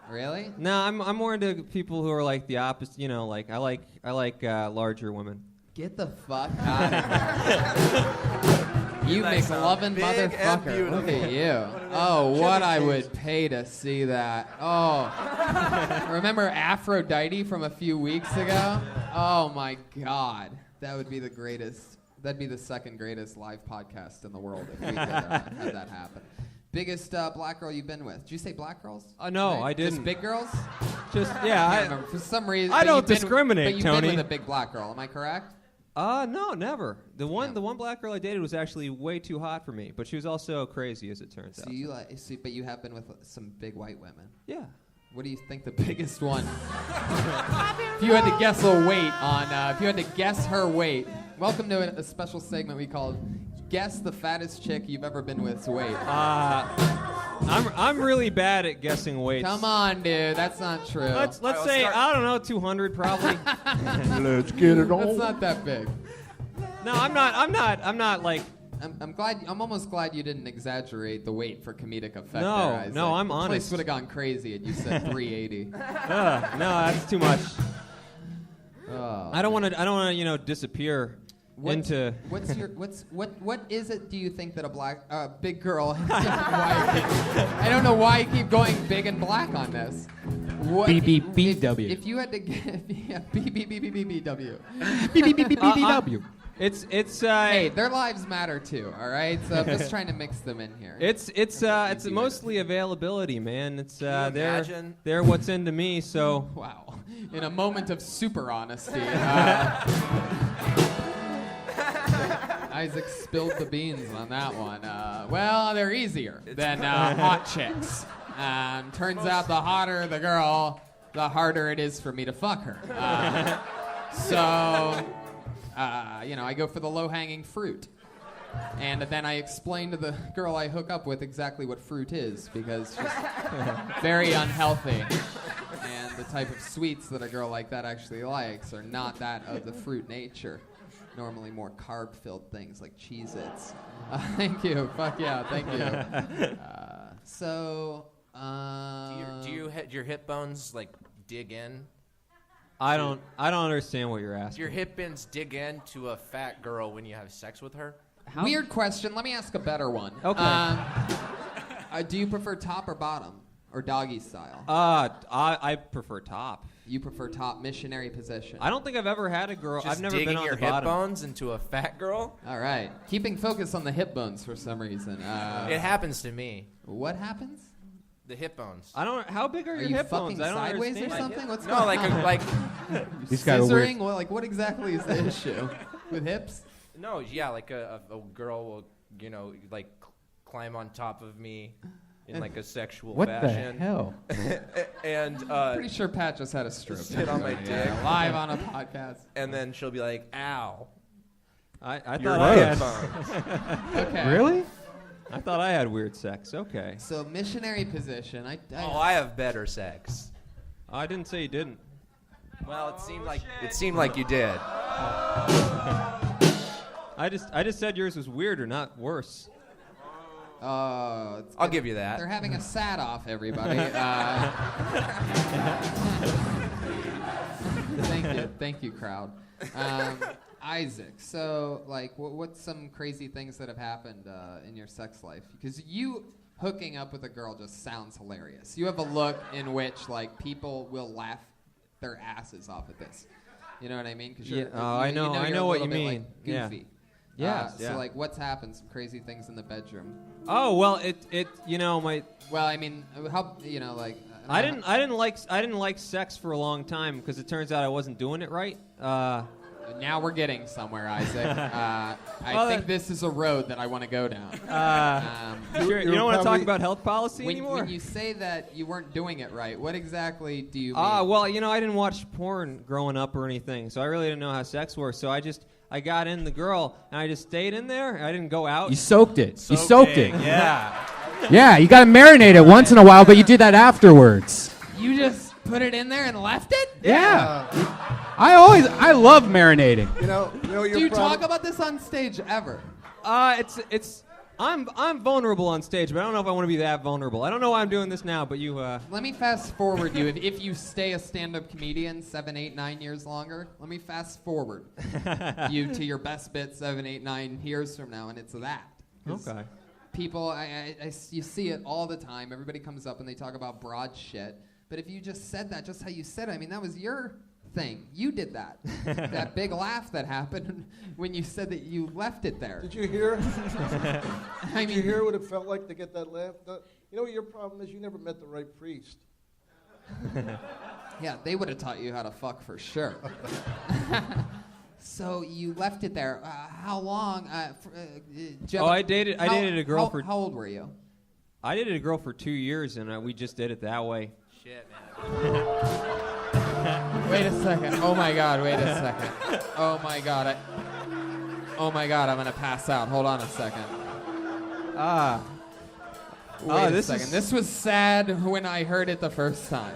Really? No, I'm more into people who are like the opposite. You know, like I like larger women. Get the fuck out of here. You McLovin motherfucker. Look at you. Oh, what I would pay to see that. Oh. Remember Aphrodite from a few weeks ago? Oh my God. That would be the greatest. That'd be the second greatest live podcast in the world if we could have that happen. Biggest black girl you've been with? Did you say black girls? No, right? I didn't. Just big girls? Just, yeah. I remember. For some reason. I don't discriminate, But you've Tony. been with a big black girl, am I correct? No, never. The one black girl I dated was actually way too hot for me, but she was also crazy, as it turns out. But you have been with some big white women. Yeah. What do you think the biggest one? If you had to guess a weight on, if you had to guess her weight, welcome to a special segment we call "Guess the Fattest Chick You've Ever Been With's Weight." I'm really bad at guessing weights. Come on, dude, that's not true. Let's say I don't know, 200 probably. Let's get it on. That's not that big. No, I'm not like. I'm almost glad you didn't exaggerate the weight for comedic effect. No, there, Isaac. no, I'm the honest. Place would have gone crazy if you said 380. No, that's too much. Oh, I don't want to, disappear into. What is it? Do you think that a big girl? I don't know why you keep going big and black on this. What, BBBW. If you had to get BBBBBW. BBBBBW. It's Hey, their lives matter too. All right, so I'm just trying to mix them in here. It's mostly availability, man. It's imagine? they're what's into me. So Wow. In a moment of super honesty, Isaac spilled the beans on that one. Well, they're easier than hot chicks. Turns out the hotter the girl, the harder it is for me to fuck her. I go for the low-hanging fruit. And then I explain to the girl I hook up with exactly what fruit is, because she's very unhealthy. And the type of sweets that a girl like that actually likes are not that of the fruit nature. Normally more carb-filled things like Cheez-Its. Thank you. Fuck yeah, thank you. Do your hip bones like dig in? I don't understand what you're Do asking. your hip bones dig in to a fat girl when you have sex with her? Weird question. Let me ask a better one. Okay. Do you prefer top or bottom? Or doggy style? I prefer top. You prefer top, missionary position. I don't think I've ever had a girl. Just I've never digging been on your the hip bottom. bones into a fat girl? All right. Keeping focus on the hip bones for some reason. It happens to me. What happens? The hip bones. I don't. How big are your Are you hip bones? fucking I don't sideways understand. or something? What's No, going like on? He's got a weird- Scissoring? Well, like what exactly is the issue with hips? No, yeah, like a girl will, like climb on top of me in like a sexual What fashion. the hell? And Pretty sure Pat just had a stroke. sit on my dick. Live on a podcast. And then she'll be like, "Ow." I Your thought I hip had. bones. Okay. Really? I thought I had weird sex. Okay. So missionary position. Oh, I have better sex. I didn't say you didn't. Well, it seemed like you did. I just said yours was weirder, not worse. I'll give you that. They're having a sad off, everybody. Thank you, crowd. Isaac, so like, what's some crazy things that have happened in your sex life? Because you hooking up with a girl just sounds hilarious. You have a look in which like people will laugh their asses off at this. You know what I mean? Cause Yeah, you're, I know you're a what little you bit, mean. Like, Yeah. goofy. Yes, yeah. So like, what's happened? Some crazy things in the bedroom. Oh well, it my. Well, I mean, how like. I didn't like sex for a long time because it turns out I wasn't doing it right. Now we're getting somewhere, Isaac. I Well, think this is a road that I want to go down. Sure, you don't want to talk about health policy when, anymore? when you say that you weren't doing it right, what exactly do you mean? Well, I didn't watch porn growing up or anything, so I really didn't know how sex works. So I got in the girl, and I just stayed in there. I didn't go out. You soaked it. You soaked it. Yeah. Yeah, you got to marinate it once in a while, but you do that afterwards. You just put it in there and left it? Yeah. I love marinating. Do you talk about this on stage ever? I'm vulnerable on stage, but I don't know if I want to be that vulnerable. I don't know why I'm doing this now, but you. Let me fast forward you. If you stay a stand-up comedian 7, 8, 9 years longer, let me fast forward you to your best bit 7, 8, 9 years from now, and it's that. Okay. People, you see it all the time. Everybody comes up and they talk about broad shit. But if you just said that, just how you said it, I mean, that was your thing. You did that. That big laugh that happened when you said that you left it there. Did you hear? Did you hear what it felt like to get that laugh? You know what your problem is? You never met the right priest. Yeah, they would have taught you how to fuck for sure. So you left it there. How long? I dated a girl for. How old were you? I dated a girl for 2 years, and we just did it that way. Shit, man. Wait a second. Oh my God. Wait a second. Oh my God. Oh my God. I'm gonna pass out. Hold on a second. Wait a second. This was sad when I heard it the first time.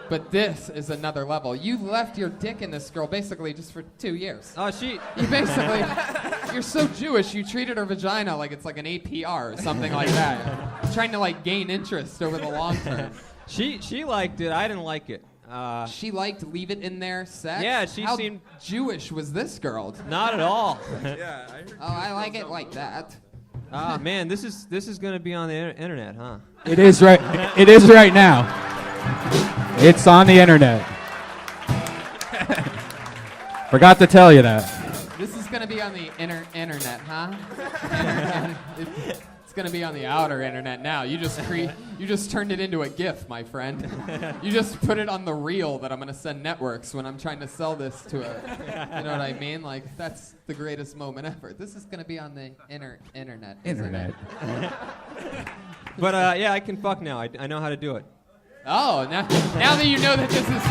But this is another level. You left your dick in this girl basically just for 2 years. You basically, you're so Jewish, you treated her vagina like it's like an APR or something like that. Trying to like gain interest over the long term. She liked it. I didn't like it. She liked leave it in there sex? Yeah, she How seemed Jewish was this girl? Not at all. Yeah, I heard. Oh, I like it like that. Man, this is gonna be on the internet, huh? It is right. It is right now. It's on the internet. Forgot to tell you that. This is going to be on the internet, huh? It's going to be on the outer internet now. You just turned it into a GIF, my friend. You just put it on the reel that I'm going to send networks when I'm trying to sell this to a, you know what I mean? Like, that's the greatest moment ever. This is going to be on the internet. Internet. But yeah, I can fuck now. I know how to do it. Oh, now that you know that this is...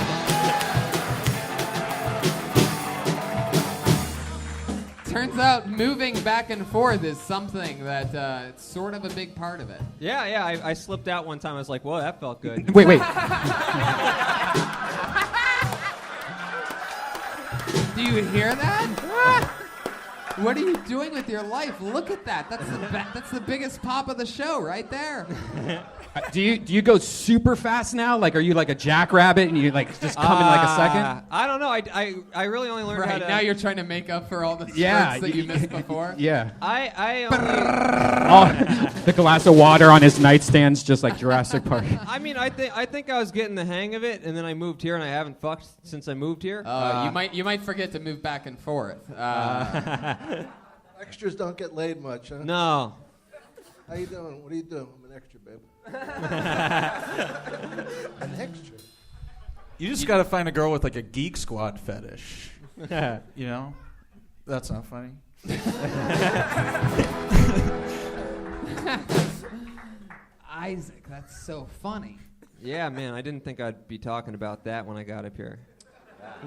Turns out moving back and forth is something that it's sort of a big part of it. Yeah, I slipped out one time. I was like, whoa, that felt good. Wait. Do you hear that? What are you doing with your life? Look at that. That's the biggest pop of the show right there. Do you go super fast now? Like, are you like a jackrabbit and you like just come in like a second? I don't know. I really only learned how Right, to... now you're trying to make up for all the spurts that you missed before? Yeah. I only... The glass of water on his nightstand's just like Jurassic Park. I mean, I think I was getting the hang of it, and then I moved here, and I haven't fucked since I moved here. You might forget to move back and forth. Extras don't get laid much, huh? No. How you doing? What do you do? I'm an extra, babe. An extra. You just got to find a girl with like a Geek Squad fetish. You know? That's not funny. Isaac, that's so funny. Yeah, man, I didn't think I'd be talking about that when I got up here.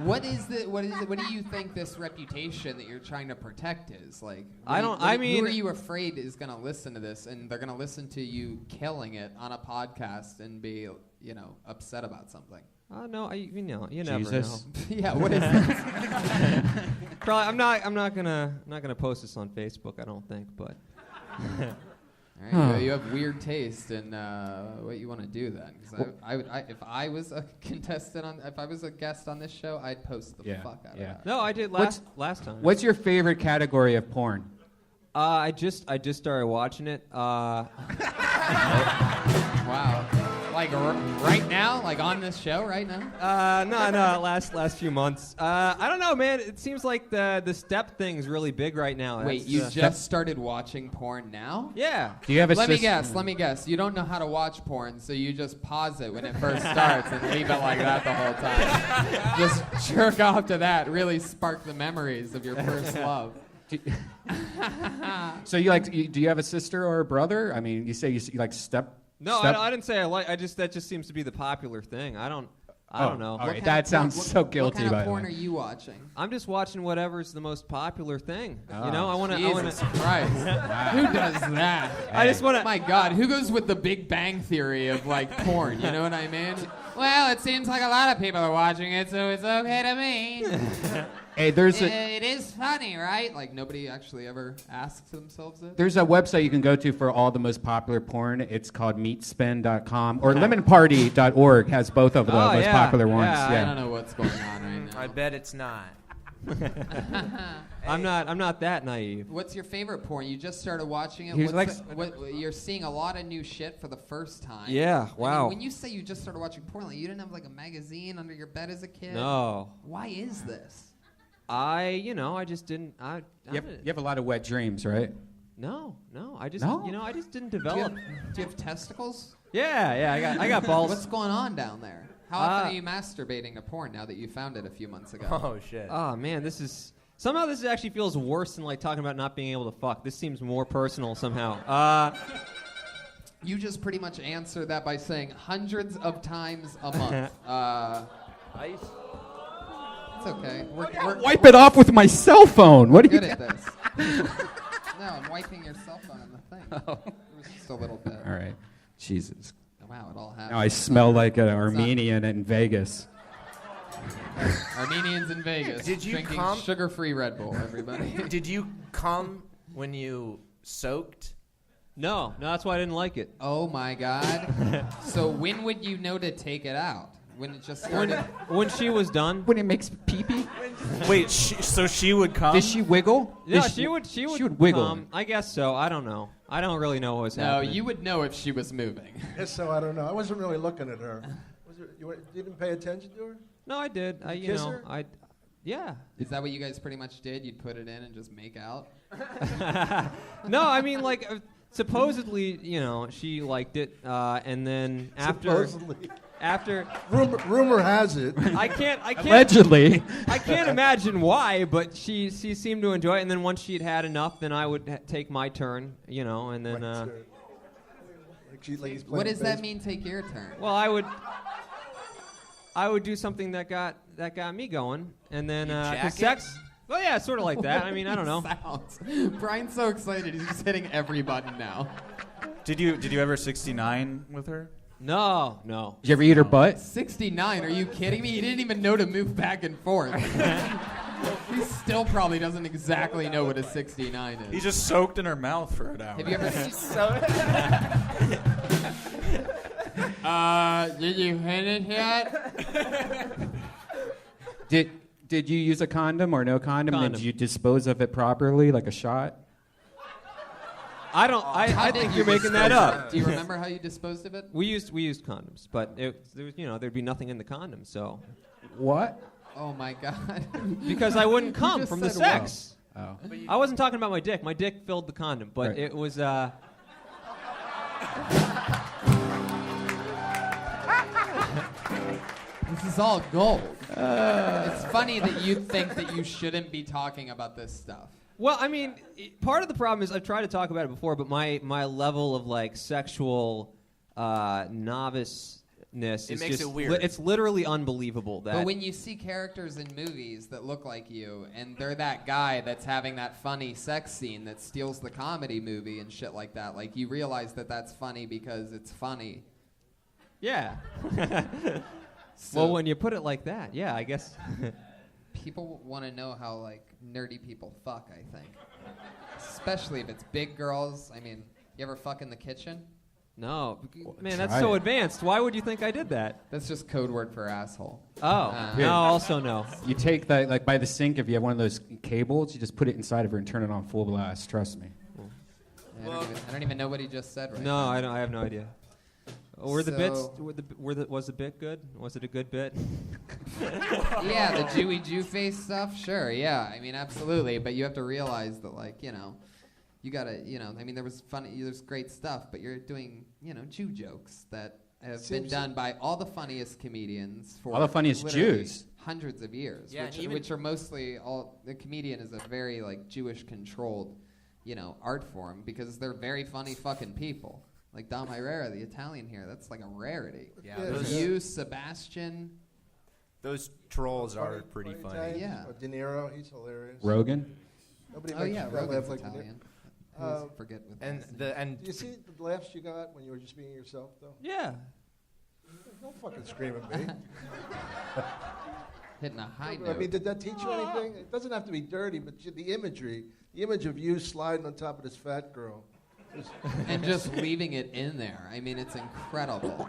What do you think this reputation that you're trying to protect is? Like, who are you afraid is going to listen to this and they're going to listen to you killing it on a podcast and be, you know, upset about something? No, you never know. Yeah, what is this? Probably, I'm not gonna post this on Facebook, I don't think, but. All right, you have weird taste in what you want to do then. Because if I was a contestant if I was a guest on this show, I'd post the fuck out of that. No, I did last time. What's your favorite category of porn? I just started watching it. Wow. Like right now? Like on this show right now? No, last few months. I don't know, man. It seems like the step thing's really big right now. Wait, you just started watching porn now? Yeah. Do you have a Let me guess. You don't know how to watch porn, so you just pause it when it first starts and leave it like that the whole time. Just jerk off to that. Really spark the memories of your first love. So do you have a sister or a brother? I mean, you say you like step. No, I didn't say I like. That just seems to be the popular thing. I don't know. All right, that sounds so guilty. What kind of by porn the are way. you watching? I'm just watching whatever's the most popular thing. Oh. You know, I want to. Jesus Christ! Who does that? I just want to. My God, who goes with the Big Bang Theory of like porn? You know what I mean? Well, it seems like a lot of people are watching it, so it's okay to me. Hey, it is funny, right? Like nobody actually ever asks themselves it. There's a website you can go to for all the most popular porn. It's called meatspin.com or lemonparty.org has both of the most popular ones. I don't know what's going on right now. I bet it's not. I'm not that naive. What's your favorite porn? You just started watching it. You're seeing a lot of new shit for the first time. Yeah, wow. When you say you just started watching porn, like you didn't have like a magazine under your bed as a kid? No. Why is this? I just didn't. You have a lot of wet dreams, right? No. I just I just didn't develop. Do you have testicles? Yeah. I got balls. What's going on down there? How often are you masturbating to porn now that you found it a few months ago? Oh shit. Oh man, somehow this actually feels worse than like talking about not being able to fuck. This seems more personal somehow. You just pretty much answered that by saying hundreds of times a month. It's okay. Wipe it off with my cell phone. What are you good at this? No, I'm wiping your cell phone on the thing. Oh. It was just a little bit. All right. Jesus. Wow, it all happened. Now I smell like an Armenian in Vegas. Armenians in Vegas. Did you drinking sugar-free Red Bull, everybody? Did you come when you soaked? No, that's why I didn't like it. Oh my God. So when would you know to take it out? When it just started? When she was done. When it makes pee-pee? Wait, so she would come? Did she wiggle? Yeah, she would wiggle. Come. I guess so. I don't know. I don't really know what was happening. No, you would know if she was moving. Yes, so I don't know. I wasn't really looking at her. You didn't pay attention to her? No, I did. You kiss know, her? Yeah. Is that what you guys pretty much did? You'd put it in and just make out? No, I mean, like, supposedly, you know, she liked it, and then after rumor has it. I can't Allegedly. I can't imagine why, but she seemed to enjoy it, and then once she'd had enough, then I would take my turn, you know, and then What does that mean, take your turn? well, I would do something that got me going, and then jack sex. Well, yeah, sort of like that. I mean, I don't know. Brian's so excited, he's just hitting every button now. Did you ever 69 with her? No. Did you ever eat her butt? 69, are you kidding me? He didn't even know to move back and forth. He still probably doesn't exactly know what a 69 is. He just soaked in her mouth for an hour. Have you ever did you finish yet? Did you use a condom or no condom? Condom. Did you dispose of it properly, like a shot? I don't. I think you're making that up. Do you remember how you disposed of it? We used condoms, but there was, you know, there'd be nothing in the condom, so. What? Oh my God. Because I wouldn't come just from the said sex. Oh. I wasn't talking about my dick. My dick filled the condom, but Right. it was. This is all gold. It's funny that you think that you shouldn't be talking about this stuff. Well, I mean, part of the problem is I've tried to talk about it before, but my level of like sexual noviceness It is makes just it weird. It's literally unbelievable that. But when you see characters in movies that look like you, and they're that guy that's having that funny sex scene that steals the comedy movie and shit like that, like you realize that that's funny because it's funny. Yeah. So well, when you put it like that, yeah, I guess. people want to know how like nerdy people fuck, I think. Especially if it's big girls. I mean, you ever fuck in the kitchen? No. Man, try that's so it. advanced. Why would you think I did that? That's just code word for asshole. Oh, no, also no. You take that, like by the sink, if you have one of those cables, you just put it inside of her and turn it on full blast. Trust me. I don't even know what he just said right No, now. I have no idea. Were the bits? So- Was the bit good? Was it a good bit? Yeah, the Jewy Jew face stuff, sure, yeah. I mean, absolutely. But you have to realize that, like, you know, you gotta, you know, I mean, there's great stuff, but you're doing, you know, Jew jokes that have been done by all the funniest comedians for All the funniest literally Jews. hundreds of years, Yeah, which are mostly all, the comedian is a very, like, Jewish controlled, you know, art form because they're very funny fucking people. Like Dom Irrera, the Italian here, that's like a rarity. Yeah, those- You, Sebastian, Those trolls are pretty funny. Italian? Yeah. De Niro, he's hilarious. Rogan? Nobody oh makes yeah, you laugh Rogan's like De Niro. Italian. I always Uh, forget what And his name the and Do you see the laughs you got when you were just being yourself, though? Yeah. Don't fucking scream at me. hitting a high I note. mean, did that teach you anything? It doesn't have to be dirty, but the imagery, the image of you sliding on top of this fat girl. And just leaving it in there. I mean, it's incredible.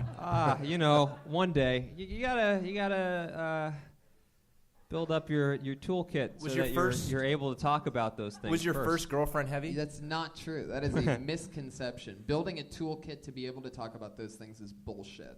You know, one day you gotta build up your toolkit Was so your that first- you're able to talk about those things. was your first girlfriend heavy? That's not true. That is a misconception. Building a toolkit to be able to talk about those things is bullshit.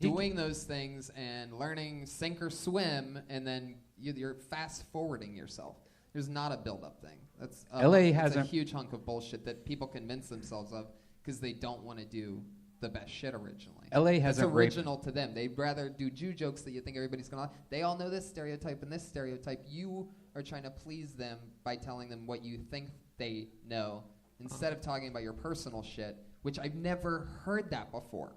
Doing those things and learning sink or swim, and then you're fast forwarding yourself. There's not a build-up thing. That's LA that's has a a- huge hunk of bullshit that people convince themselves of because they don't want to do the best shit originally. LA has It's a rape- original to them. They'd rather do Jew jokes that you think everybody's gonna like. They all know this stereotype and this stereotype. You are trying to please them by telling them what you think they know instead of talking about your personal shit, which I've never heard that before.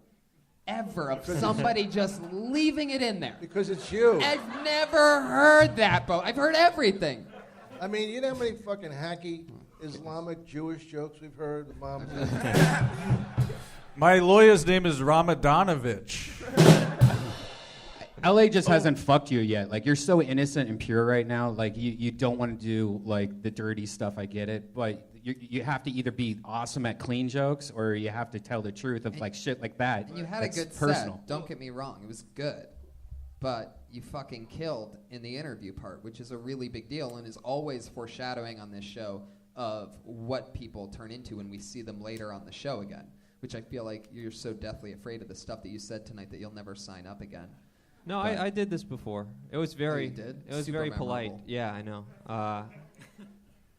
Ever of somebody just leaving it in there. Because it's you. I've never heard that, Bo. I've heard everything. I mean, you know how many fucking hacky Islamic Jewish jokes we've heard? The mom. My lawyer's name is Ramadanovich. LA just hasn't fucked you yet. Like, you're so innocent and pure right now. Like, you don't want to do, like, the dirty stuff. I get it. But you have to either be awesome at clean jokes or you have to tell the truth of, like, shit like that. And you had That's a good personal. set. Don't get me wrong. It was good. But you fucking killed in the interview part, which is a really big deal and is always foreshadowing on this show of what people turn into when we see them later on the show again. which I feel like you're so deathly afraid of the stuff that you said tonight that you'll never sign up again. No, I did this before. It was very. you did? It was Super very polite. memorable. Yeah, I know.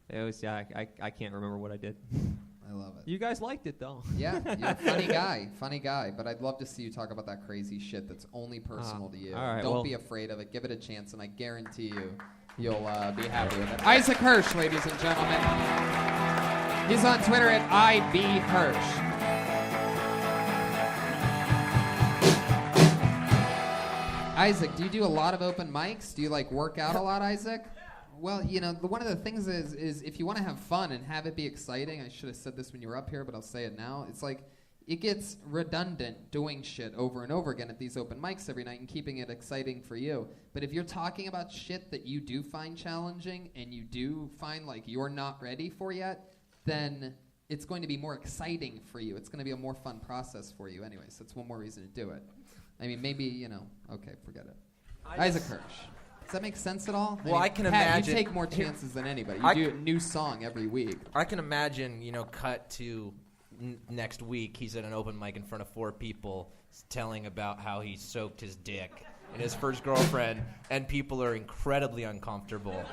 It was. Yeah, I can't remember what I did. I love it. You guys liked it though. Yeah, you're a funny guy. But I'd love to see you talk about that crazy shit that's only personal to you. all right, Don't well- be afraid of it. Give it a chance, and I guarantee you'll be happy with it. Isaac Hirsch, ladies and gentlemen. He's on Twitter at IBHirsch. Isaac, do you do a lot of open mics? Do you like work out a lot, Isaac? Well, one of the things is if you want to have fun and have it be exciting, I should have said this when you were up here, but I'll say it now. It's like it gets redundant doing shit over and over again at these open mics every night and keeping it exciting for you. But if you're talking about shit that you do find challenging and you do find like you're not ready for yet, then it's going to be more exciting for you. It's going to be a more fun process for you anyway, so it's one more reason to do it. I mean, maybe, okay, forget it. Isaac Hirsch. Does that make sense at all? Well, I can Pat, imagine. You take more chances than anybody. You do a new song every week. I can imagine, cut to next week. He's at an open mic in front of 4 people telling about how he soaked his dick in his first girlfriend, and people are incredibly uncomfortable,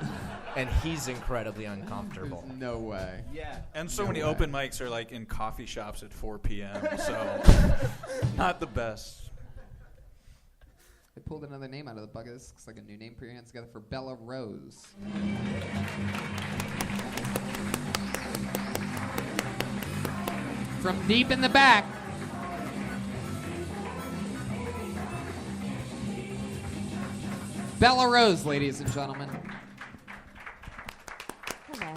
and he's incredibly uncomfortable. There's no way. Yeah. And so many open mics are like in coffee shops at 4 p.m., so not the best. I pulled another name out of the bucket. This looks like a new name. Put your hands together for Bella Rose. From deep in the back. Bella Rose, ladies and gentlemen. Hello.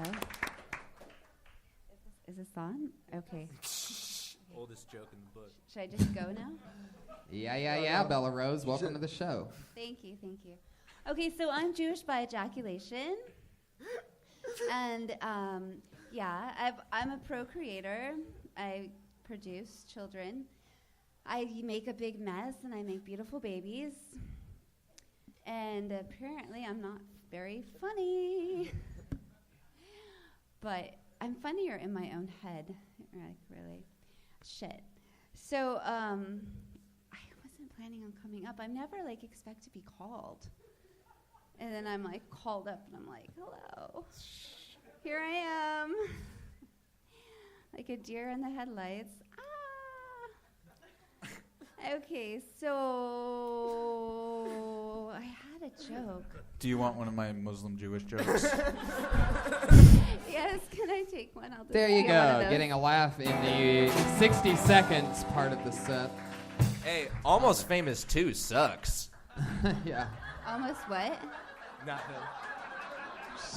Is this on? Okay. Oldest joke in the book. Should I just go now? Yeah, Bella Rose. Welcome to the show. Thank you. Okay, so I'm Jewish by ejaculation. And, I'm a procreator. I produce children. I make a big mess, and I make beautiful babies. And apparently I'm not very funny. But I'm funnier in my own head. Like, really. Shit. So, I wasn't planning on coming up. I never, expect to be called. And then I'm, called up, and I'm like, hello. Here I am. Like a deer in the headlights. Okay, so I had a joke. Do you want one of my Muslim Jewish jokes? Yes, can I take one? I'll There you go, getting a laugh in the 60 seconds part of the set. Hey, Almost Famous 2 sucks. Yeah. Almost what? Nothing.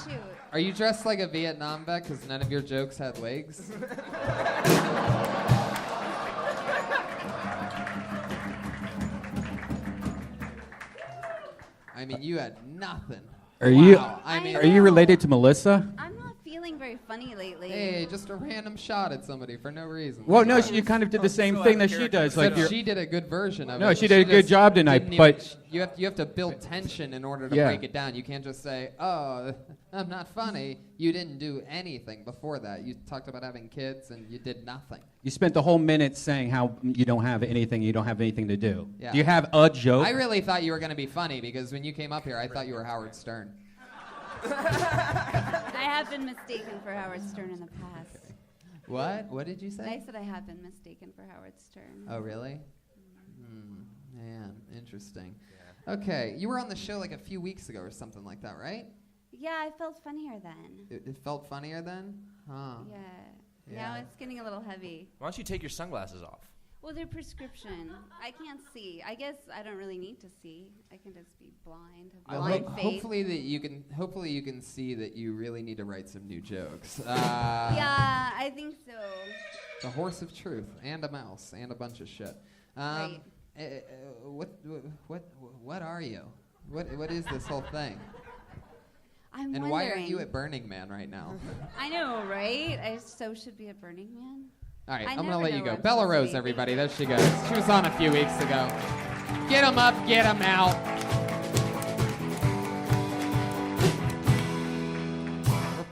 Shoot. Are you dressed like a Vietnam vet because none of your jokes had legs? I mean, you had nothing. Are Wow. you related to Melissa? I'm not feeling very funny lately. Hey, just a random shot at somebody for no reason. Well, no, you kind of did the same thing that she does. Like Except she did a good version of it. No, she did a good just job tonight, didn't but even- you have to build tension in order to Yeah. break it down. You can't just say, "Oh, I'm not funny." You didn't do anything before that. You talked about having kids, and you did nothing. you spent the whole minute saying how you don't have anything to do. Yeah. Do you have a joke? I really thought you were going to be funny because when you came up here, I thought you were Howard Stern. I have been mistaken for Howard Stern in the past. What? What did you say? I said I have been mistaken for Howard Stern. Oh, really? Man, interesting. Yeah. Okay, you were on the show like a few weeks ago or something like that, right? Yeah, I felt funnier then. It felt funnier then? Huh. Yeah. Yeah. Now it's getting a little heavy. Why don't you take your sunglasses off? Well, they're prescription. I can't see. I guess I don't really need to see. I can just be blind. Hopefully you can see that you really need to write some new jokes. Yeah, I think so. The horse of truth and a mouse and a bunch of shit. Right. What are you? What is this whole thing? I'm and wondering. why aren't you at Burning Man right now? I know, right? I so should be at Burning Man. All right, I I'm going to never let know you where go. I'm Bella supposed to Rose, be. everybody. There she goes. She was on a few weeks ago. Get them up, get them out.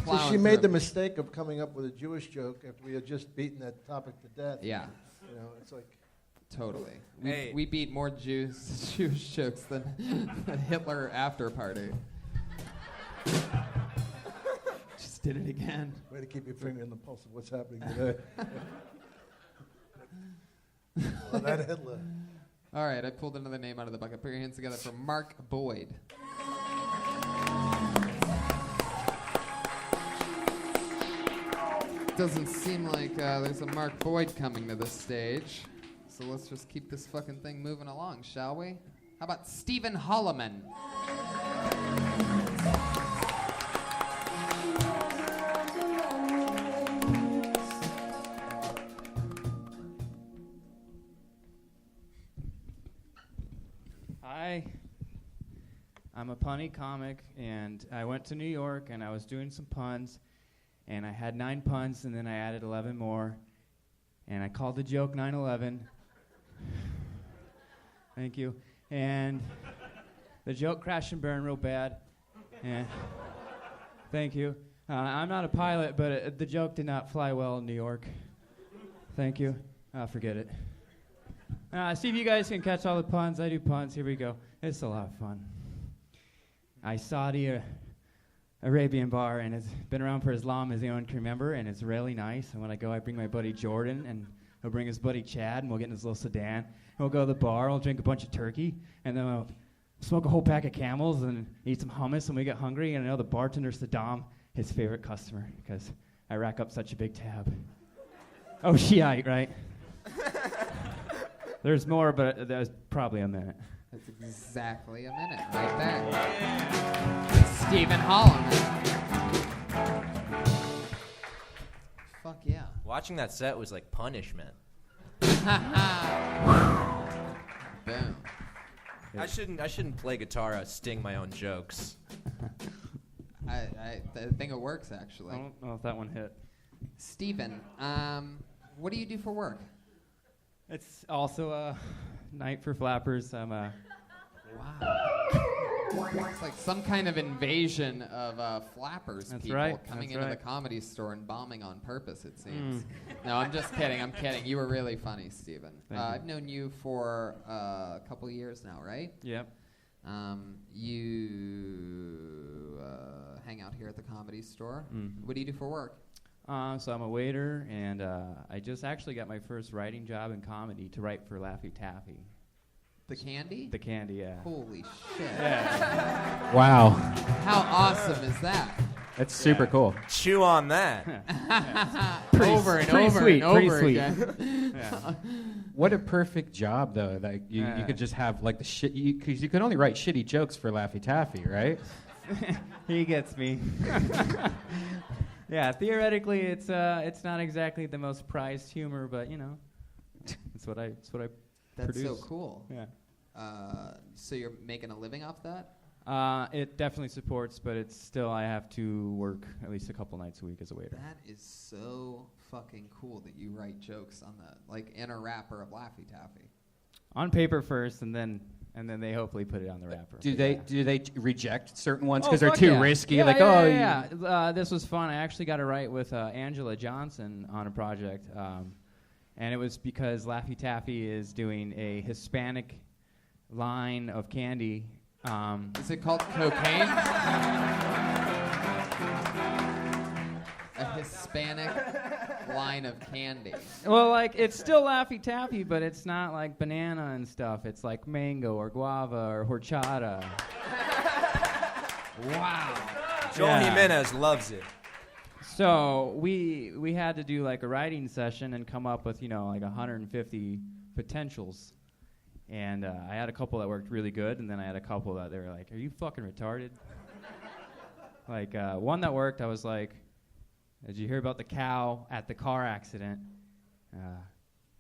So she made the mistake of coming up with a Jewish joke after we had just beaten that topic to death. Yeah. You know, it's like. Totally. Hey. We beat more Jewish jokes than Hitler after party. Just did it again. Way to keep your finger in the pulse of what's happening today. Oh, that Hitler. All right, I pulled another name out of the bucket. Put your hands together for Mark Boyd. Doesn't seem like there's a Mark Boyd coming to the stage. So let's just keep this fucking thing moving along, shall we? How about Stephen Holloman? Hi, I'm a punny comic, and I went to New York, and I was doing some puns, and I had 9 puns, and then I added 11 more, and I called the joke 9/11. Thank you. And the joke crashed and burned real bad. And thank you. I'm not a pilot, but the joke did not fly well in New York. Thank you. Forget it. See if you guys can catch all the puns. I do puns. Here we go. It's a lot of fun. I saw the Arabian bar, and it's been around for as long as anyone can remember, and it's really nice. And when I go, I bring my buddy Jordan, and he'll bring his buddy Chad, and we'll get in his little sedan. We'll go to the bar, we'll drink a bunch of turkey, and then we'll smoke a whole pack of Camels and eat some hummus when we get hungry. And I know the bartender, Saddam, his favorite customer, because I rack up such a big tab. Oh, Shiite, right? There's more, but that was probably a minute. That's exactly a minute right there. Yeah. Stephen Holland. Fuck yeah. Watching that set was like punishment. Boom. I shouldn't play guitar, sting my own jokes. I think it works, actually. I don't know if that one hit. Stephen, what do you do for work? It's also a night for flappers. I'm a... Wow. It's like some kind of invasion of flappers That's people right. coming That's into right. the comedy store and bombing on purpose, it seems. No, I'm just kidding. I'm kidding. You were really funny, Stephen. Thank you. I've known you for a couple of years now, right? Yep. You hang out here at the comedy store. What do you do for work? So I'm a waiter, and I just actually got my first writing job in comedy to write for Laffy Taffy. The Candy? The Candy, yeah. Holy shit. Yeah. Wow. How awesome is that? That's super cool. Chew on that. Over and pretty over sweet, and pretty over sweet. again. Yeah. What a perfect job, though. Like you could just have like the shit, because you could only write shitty jokes for Laffy Taffy, right? He gets me. Yeah, theoretically, it's not exactly the most prized humor, but you know, it's what I That's produce. so cool. Yeah. So you're making a living off that? It definitely supports, but it's still I have to work at least a couple nights a week as a waiter. That is so fucking cool that you write jokes on that, like in a wrapper of Laffy Taffy. On paper first, and then they hopefully put it on the wrapper. Do they reject certain ones Oh, because they're fuck too yeah. risky? Yeah, like, yeah. This was fun. I actually got to write with Angela Johnson on a project, and it was because Laffy Taffy is doing a Hispanic line of candy. Is it called cocaine? A Hispanic line of candy. Well, like, it's still Laffy Taffy, but it's not like banana and stuff. It's like mango or guava or horchata. Wow. Joel Jimenez loves it. So we had to do like a writing session and come up with, like 150 potentials. And I had a couple that worked really good, and then I had a couple that they were like, "Are you fucking retarded?" Like one that worked, I was like, "Did you hear about the cow at the car accident?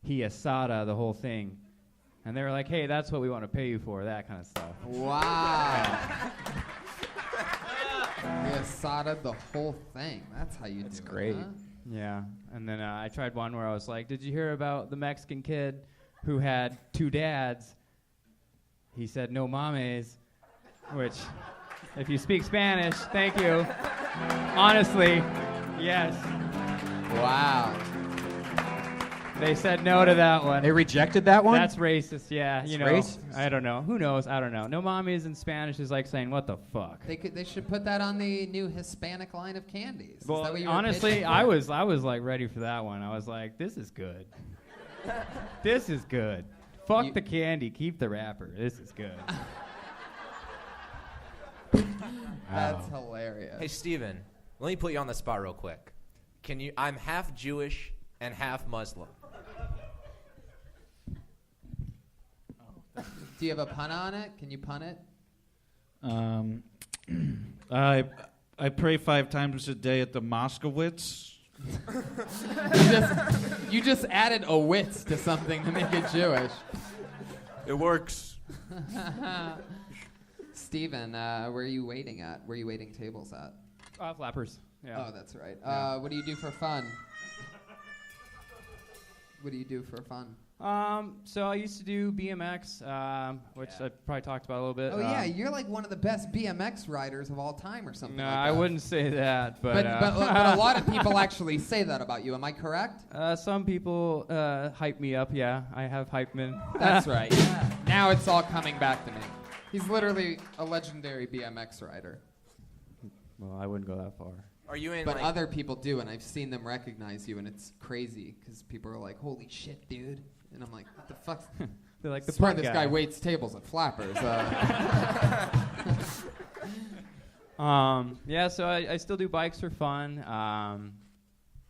He asada the whole thing." And they were like, "Hey, that's what we want to pay you for," that kind of stuff. Wow. You asada the whole thing. That's how you do it. That's great. Huh? Yeah. And then I tried one where I was like, "Did you hear about the Mexican kid who had 2 dads? He said no mames," which, if you speak Spanish, thank you. Honestly, yes. Wow. They said no to that one. They rejected that one? That's racist, yeah. That's you know, racist? I don't know. Who knows? I don't know. No mommies in Spanish is like saying, what the fuck? They should put that on the new Hispanic line of candies. Is Well, that what you were honestly, pitching I for? was like ready for that one. I was like, this is good. This is good. Fuck the candy, keep the wrapper. This is good. That's hilarious. Hey, Steven, let me put you on the spot real quick. I'm half Jewish and half Muslim. Do you have a pun on it? Can you pun it? I pray 5 times a day at the Moskowitz. You just added a witz to something to make it Jewish. It works. Steven, where are you waiting at? Where are you waiting tables at? Flappers. Yeah. Oh, that's right. Yeah. What do you do for fun? What do you do for fun? So I used to do BMX, which I probably talked about a little bit. Oh yeah, you're like one of the best BMX riders of all time, or something. No, like I that. wouldn't say that, but but a lot of people actually say that about you. Am I correct? Some people hype me up. Yeah, I have hype men. That's right. Yeah. Now it's all coming back to me. He's literally a legendary BMX rider. Well, I wouldn't go that far. Are you in? But other people do, and I've seen them recognize you, and it's crazy because people are like, "Holy shit, dude!" And I'm like, "What the fuck?" They're like, "The "The this guy." guy waits tables at Flappers." Yeah, so I still do bikes for fun.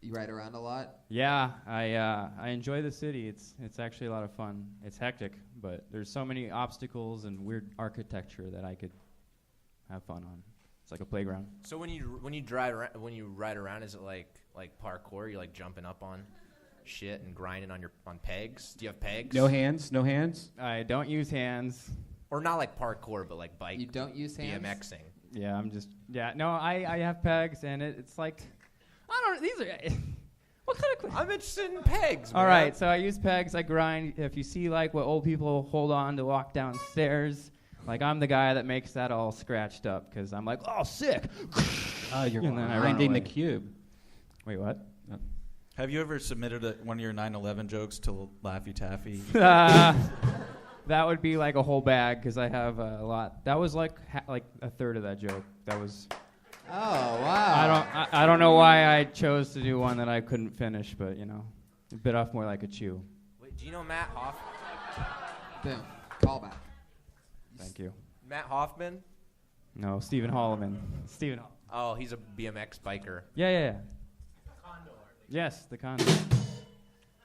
You ride around a lot? Yeah, I enjoy the city. It's actually a lot of fun. It's hectic, but there's so many obstacles and weird architecture that I could have fun on. It's like a playground. So when you ride around, is it like parkour? You're like jumping up on shit and grinding on pegs. Do you have pegs? No hands? No hands? I don't use hands. Or not like parkour, but like bike. You don't use hands? BMXing. Yeah, no, I have pegs, and it's like, I don't. These are. What kind of? I'm interested in pegs. All man. right, so I use pegs. I grind. If you see like what old people hold on to walk downstairs, like I'm the guy that makes that all scratched up because I'm like, oh, sick. You're And then I run grinding the away. cube. Wait, what? Have you ever submitted one of your 9/11 jokes to Laffy Taffy? That would be like a whole bag because I have a lot. That was like a third of that joke. That was. Oh wow! I don't know why I chose to do one that I couldn't finish, but it bit off more like a chew. Wait, do you know Matt Hoffman? Boom. Call back. Thank you. Matt Hoffman? No, Stephen Holloman. Stephen. Oh, he's a BMX biker. Yeah. Yes, the Condor.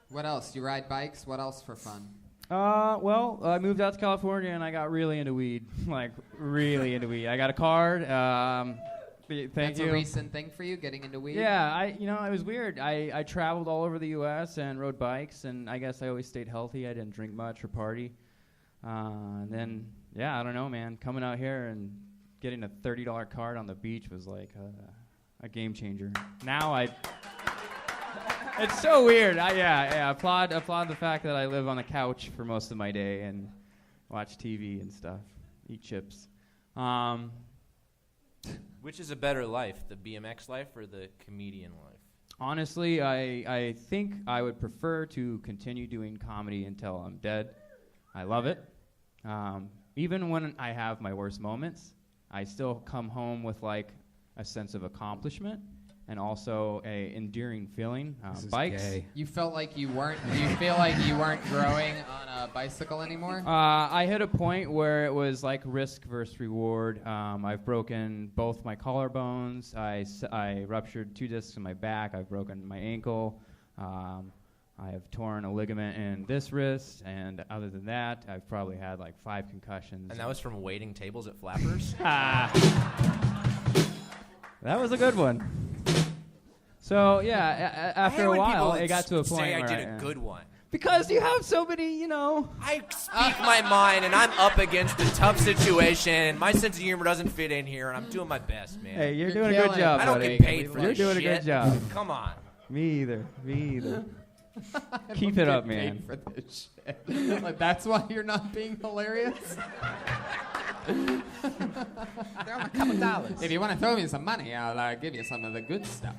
What else? You ride bikes? What else for fun? Well, I moved out to California and I got really into weed. Like, really into weed. I got a card. Thank you. That's a recent thing for you, getting into weed? Yeah, it was weird. I traveled all over the U.S. and rode bikes, and I guess I always stayed healthy. I didn't drink much or party. And then, I don't know, man. Coming out here and getting a $30 card on the beach was like a game changer. Now it's so weird. Applaud the fact that I live on the couch for most of my day and watch TV and stuff, eat chips. Which is a better life, the BMX life or the comedian life? Honestly, I think I would prefer to continue doing comedy until I'm dead. I love it. Even when I have my worst moments, I still come home with like a sense of accomplishment and also a endearing feeling. Bikes. Gay. You felt like you weren't. Do you feel like you weren't growing on a bicycle anymore? I hit a point where it was like risk versus reward. I've broken both my collarbones. I ruptured 2 discs in my back. I've broken my ankle. I have torn a ligament in this wrist, and other than that, I've probably had like 5 concussions. And that was from waiting tables at Flappers? That was a good one. So after a while, it got to a point say where I did a good one. Because you have so many, I speak my mind, and I'm up against a tough situation, and my sense of humor doesn't fit in here, and I'm doing my best, man. Hey, you're doing a good job, I don't buddy. get paid for You're this doing shit. a good job. Come on. Me either. Keep it up, man. For this shit. Like, that's why you're not being hilarious? They're on a couple dollars. If you want to throw me some money, I'll give you some of the good stuff.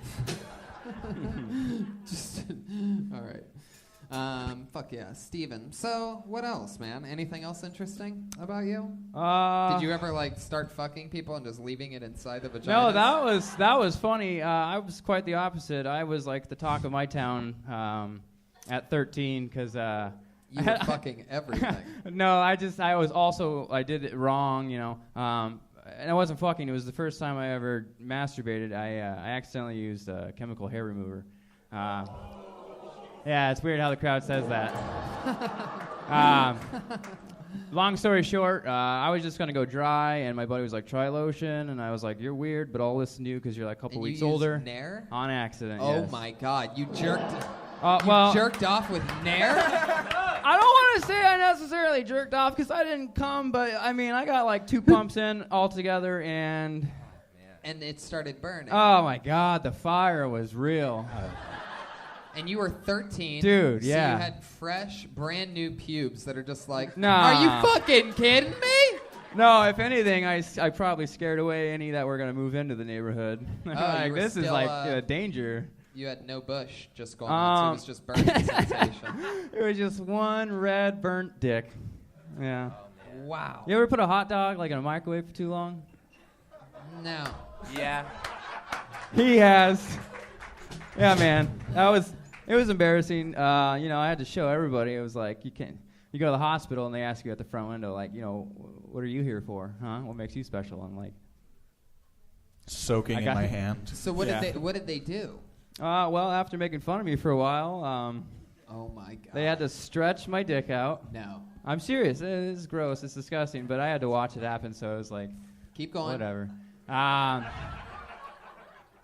All right. Fuck yeah, Steven. So, what else, man? Anything else interesting about you? Did Did you ever like start fucking people and just leaving it inside the vagina? No, that was funny. I was quite the opposite. I was like the talk of my town at 13 because you were fucking everything. No, I did it wrong, you know. And I wasn't fucking. It was the first time I ever masturbated. I accidentally used a chemical hair remover. Yeah, it's weird how the crowd says that. Long story short, I was just going to go dry, and my buddy was like, try lotion. And I was like, you're weird, but I'll listen to you because you're like a couple weeks older. Nair? On accident, Oh yes. my God, you jerked jerked off with Nair? I don't want to say I necessarily jerked off because I didn't come, but I mean, I got like 2 pumps in altogether, and it started burning. Oh my God, the fire was real. And you were 13. Dude, so yeah. you had fresh, brand new pubes that are just like, Nah. Are you fucking kidding me? No, if anything, I probably scared away any that were going to move into the neighborhood. Oh, Like, you were this is still, like danger. You had no bush just going on, so it was just burning sensation. It was just one red burnt dick. Yeah. Wow. You ever put a hot dog like in a microwave for too long? No. Yeah. He has. Yeah, man. It was embarrassing. You know, I had to show everybody. It was like, you go to the hospital and they ask you at the front window, like, you know, what are you here for? Huh? What makes you special? I'm like, soaking in my hand. So what did they do? Well, after making fun of me for a while, oh my God, they had to stretch my dick out. No. I'm serious. It is gross. It's disgusting. But I had to watch it happen, so it was like, keep going. Whatever.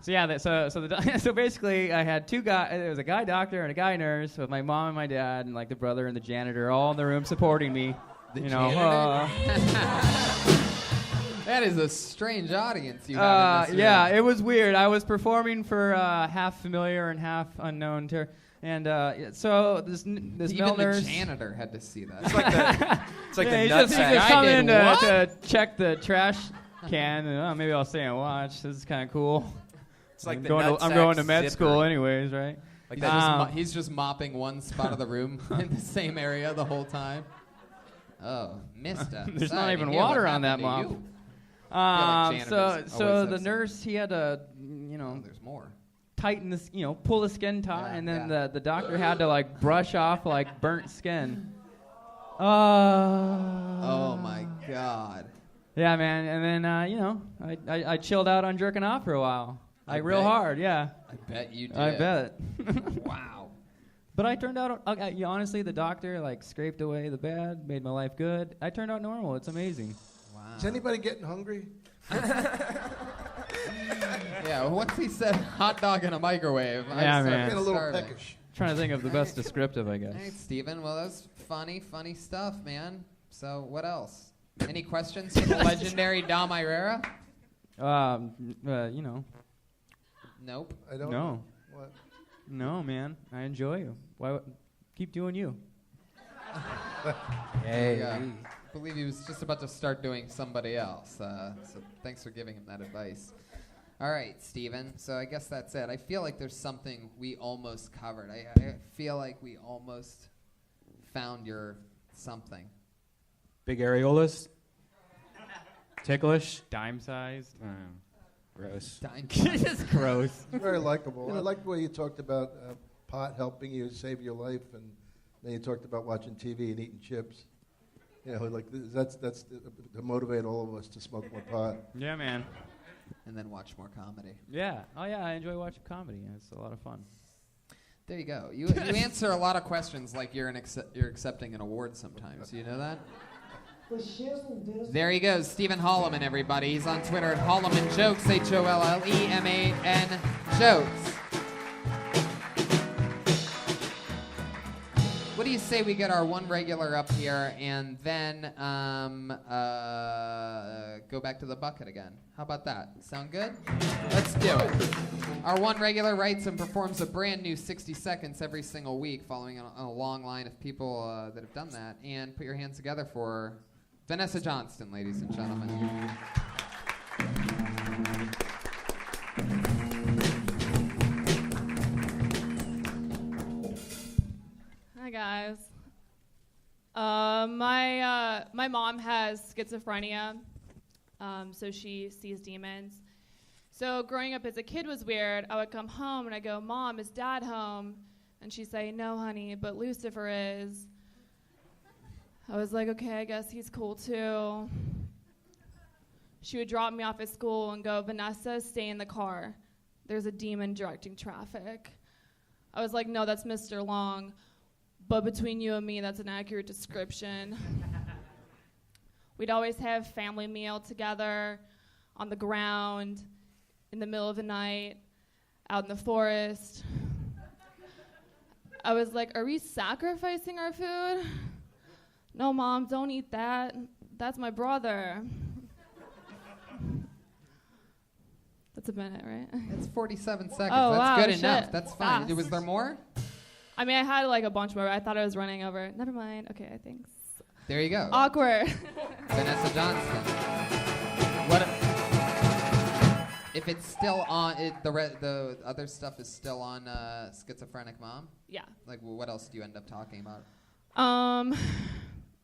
So yeah, so basically, I had 2 guys. There was a guy doctor and a guy nurse with my mom and my dad and like the brother and the janitor all in the room supporting me. The you know. That is a strange audience you have in this Yeah, room. it was weird. I was performing for half familiar and half unknown and so this Even male the nurse. janitor had to see that. It's like the he nutsack. just come in to check the trash can. And, maybe I'll stay and watch. This is kind of cool. It's like I'm going to med zipper. school anyways, right? Like he's just mopping one spot of the room in the same area the whole time. Oh, mister. There's not even water on that mop. So the nurse, he had to, you know, there's more. Tighten this, you know, pull the skin taut, and then the doctor had to like brush off like burnt skin. Oh my God. Yeah, man. And then you know, I chilled out on jerking off for a while, like real hard. Yeah. I bet you did. I bet. Wow. But I turned out, honestly, the doctor like scraped away the bad, made my life good. I turned out normal. It's amazing. Wow. Is anybody getting hungry? Yeah, well, once he said hot dog in a microwave, yeah, man. Getting a little peckish. Trying to think of the best descriptive, I guess. All right, Steven. Well, that was funny stuff, man. So, what else? Any questions for the legendary Dom Irrera? You know. Nope. I don't. No. What? No, man. I enjoy you. Why? Keep doing you. Hey. I believe he was just about to start doing somebody else. So thanks for giving him that advice. All right, Steven. So I guess that's it. I feel like there's something we almost covered. I feel like we almost found your something. Big areolas? Ticklish? Dime-sized? Gross. Just gross. It's very likable. I like the way you talked about pot helping you save your life, and then you talked about watching TV and eating chips. You know, like that's to motivate all of us to smoke more pot. Yeah, man. And then watch more comedy. Yeah. Oh, yeah. I enjoy watching comedy. It's a lot of fun. There you go. You answer a lot of questions like you're accepting an award sometimes. You know that? There he goes, Stephen Holloman, everybody. He's on Twitter at Holloman Jokes, HOLLEMAN Jokes. What do you say we get our one regular up here and then go back to the bucket again? How about that? Sound good? Let's do it. Our one regular writes and performs a brand new 60 seconds every single week, following on a long line of people that have done that. And put your hands together for Vanessa Johnston, ladies and gentlemen. my mom has schizophrenia, so she sees demons. So growing up as a kid was weird. I would come home and I go, Mom, is Dad home? And she'd say, no, honey, but Lucifer is. I was like, okay, I guess he's cool too. She would drop me off at school and go, Vanessa, stay in the car. There's a demon directing traffic. I was like, no, that's Mr. Long. But between you and me, that's an accurate description. We'd always have family meal together on the ground, in the middle of the night, out in the forest. I was like, are we sacrificing our food? No, Mom, don't eat that. That's my brother. That's a minute, right? It's 47 seconds. Oh, That's wow, good shit. enough. That's fine. Fast. Was there more? I mean, I had like a bunch more. I thought I was running over. Never mind. Okay, thanks. There you go. Awkward. Vanessa Johnston. What if it's still on? The other stuff is still on Schizophrenic Mom? Yeah. Like, what else do you end up talking about?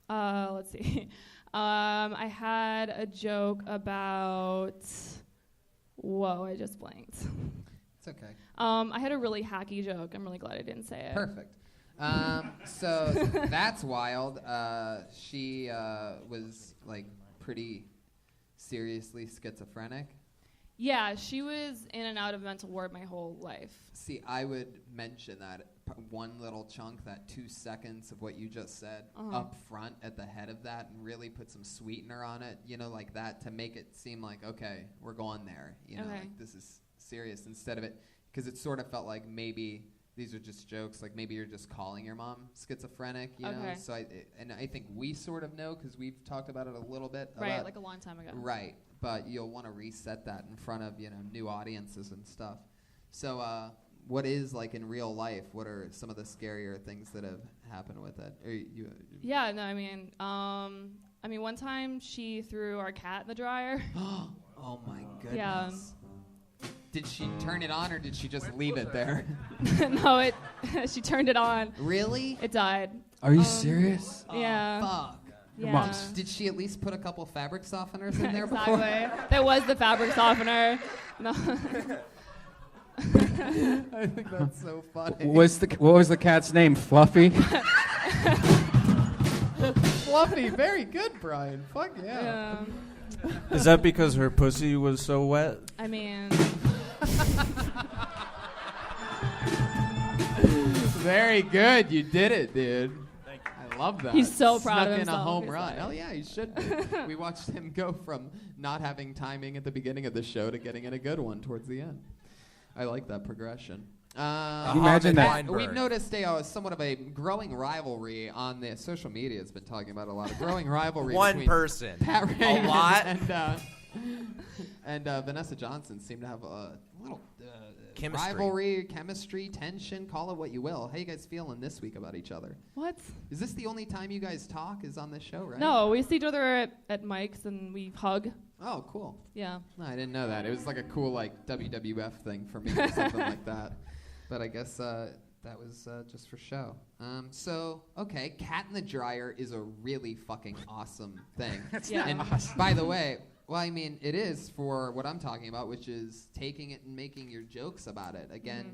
Let's see. I had a joke about. Whoa, I just blanked. It's okay. I had a really hacky joke. I'm really glad I didn't say it. Perfect. So that's wild. She was like pretty seriously schizophrenic. Yeah, she was in and out of mental ward my whole life. See, I would mention that one little chunk, that 2 seconds of what you just said, up front at the head of that, and really put some sweetener on it, like that, to make it seem like, okay, we're going there, like this is serious, instead of it, because it sort of felt like maybe these are just jokes, like maybe you're just calling your mom schizophrenic, you know? So I think we sort of know, because we've talked about it a little bit. Right, like a long time ago. Right, but you'll want to reset that in front of, new audiences and stuff. So, what is, like, in real life, what are some of the scarier things that have happened with it? Yeah, no, I mean, one time she threw our cat in the dryer. Oh, my goodness. Yeah. Did she turn it on, or did she just leave it there? No, she turned it on. Really? It died. Are you serious? Yeah. Oh, fuck. Yeah. Did she at least put a couple fabric softeners in there exactly. before? That was the fabric softener. No. I think that's so funny. What was the cat's name? Fluffy? Fluffy, very good, Brian. Fuck yeah. Is that because her pussy was so wet? I mean... Very good. You did it, dude. Thank you. I love that. He's so proud Snuck of in himself. a home He's run. like- Hell yeah, he should be. We watched him go from not having timing at the beginning of the show to getting in a good one towards the end. I like that progression. Can you imagine that? We've noticed somewhat of a growing rivalry on the social media. It's been talking about a lot of growing rivalry. One between person. Pat Ray A lot. and Vanessa Johnson seem to have a little Chemistry. rivalry, chemistry, tension, call it what you will. How you guys feeling this week about each other? What? Is this the only time you guys talk is on this show, right? No, we see each other at Mike's and we hug. Oh, cool. Yeah. No, I didn't know that. It was like a cool like WWF thing for me or something like that. But I guess that was just for show. Okay, Cat in the Dryer is a really fucking awesome thing. And by the way, well, I mean, it is for what I'm talking about, which is taking it and making your jokes about it. Again,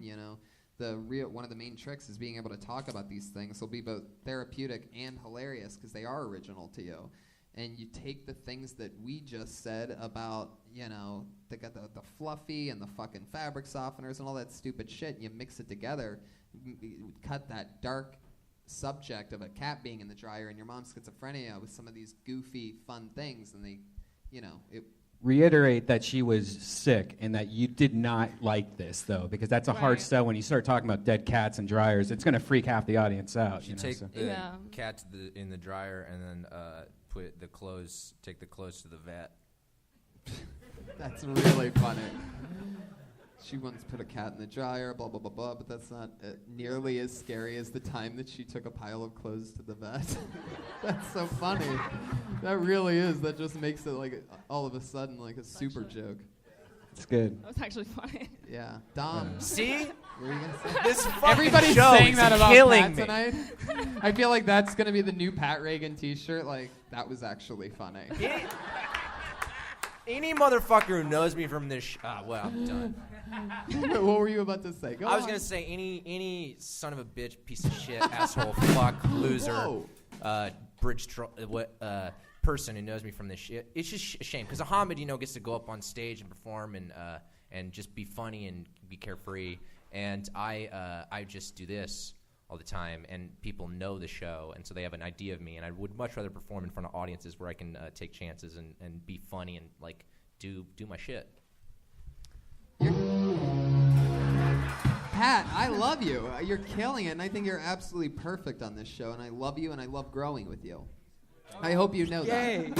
one of the main tricks is being able to talk about these things. Will be both therapeutic and hilarious because they are original to you. And you take the things that we just said about, they got the fluffy and the fucking fabric softeners and all that stupid shit, and you mix it together, cut that dark subject of a cat being in the dryer and your mom's schizophrenia with some of these goofy, fun things, and they, it... Reiterate that she was sick and that you did not like this, though, because that's a hard sell when you start talking about dead cats and dryers. It's going to freak half the audience out. You take the cat in the dryer and then take the clothes to the vet. That's really funny. She once put a cat in the dryer, blah, blah, blah, blah, but that's not nearly as scary as the time that she took a pile of clothes to the vet. That's so funny. That really is. That just makes it like all of a sudden like a super joke. It's good. That was actually funny. Yeah. Dom. See? What were you gonna say? This fucking Everybody's show saying is that about killing Pat me. tonight. I feel like that's gonna be the new Pat Reagan T-shirt. Like that was actually funny. Any motherfucker who knows me from this well, I'm done. What were you about to say? Go I was on. gonna say any son of a bitch, piece of shit, asshole, fuck, loser, person who knows me from this shit. It's just a shame because Ahmed, gets to go up on stage and perform and just be funny and be carefree, and I just do this all the time, and people know the show, and so they have an idea of me, and I would much rather perform in front of audiences where I can take chances and be funny and like do my shit. Pat, I love you. You're killing it, and I think you're absolutely perfect on this show, and I love you, and I love growing with you. I hope you know that.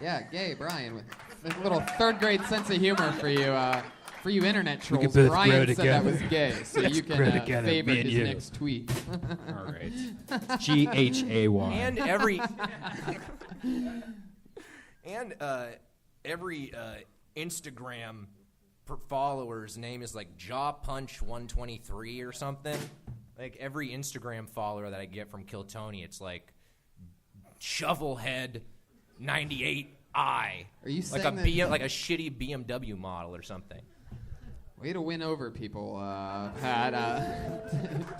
Yeah, gay, Brian, with a little third-grade sense of humor for you internet We could trolls. both grow Brian said that together. was gay, so Let's you grow can together, favorite me and his you. next tweet. All right. Ghay. And every Instagram follower's name is like Jaw Punch 123 or something. Like every Instagram follower that I get from Kill Tony, it's like Shovelhead 98i. Are you like saying like a shitty BMW model or something? Way to win over people, Pat.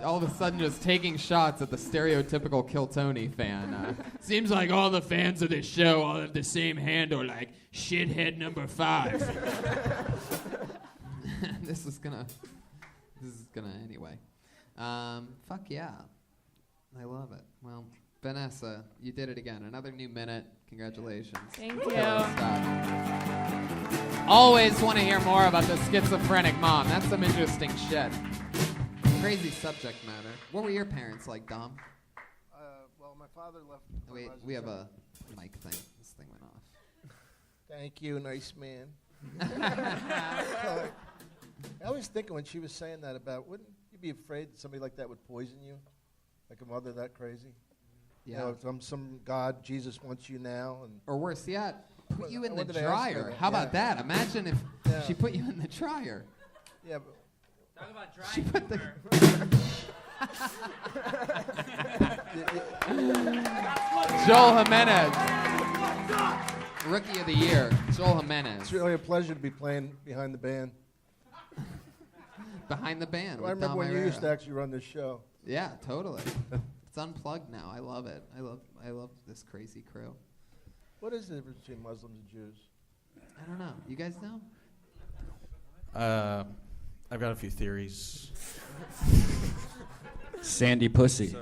All of a sudden just taking shots at the stereotypical Kill Tony fan. Seems like all the fans of this show all have the same handle, like shithead number 5. This is gonna anyway. Fuck yeah. I love it. Well, Vanessa, you did it again. Another new minute. Congratulations. Thank you. Killer stuff. Always want to hear more about the schizophrenic mom. That's some interesting shit. Crazy subject matter. What were your parents like, Dom? Well, my father left. Wait, we have a mic thing. This thing went off. Thank you, nice man. I always think when she was saying that wouldn't you be afraid that somebody like that would poison you? Like a mother that crazy? Yeah. Some God, Jesus wants you now. Or worse yet, put you in the When did I ask her dryer. that? How about that? Imagine if she put you in the dryer. Yeah, but Talk about dry She put the Joel Jimenez, Rookie of the Year. Joel Jimenez. it's really a pleasure to be playing behind the band. Behind the band. I with remember Dom when you used Irrera. to actually run this show. Yeah, totally. It's unplugged now. I love it. I love this crazy crew. What is the difference between Muslims and Jews? I don't know. You guys know? I've got a few theories. Sandy pussy.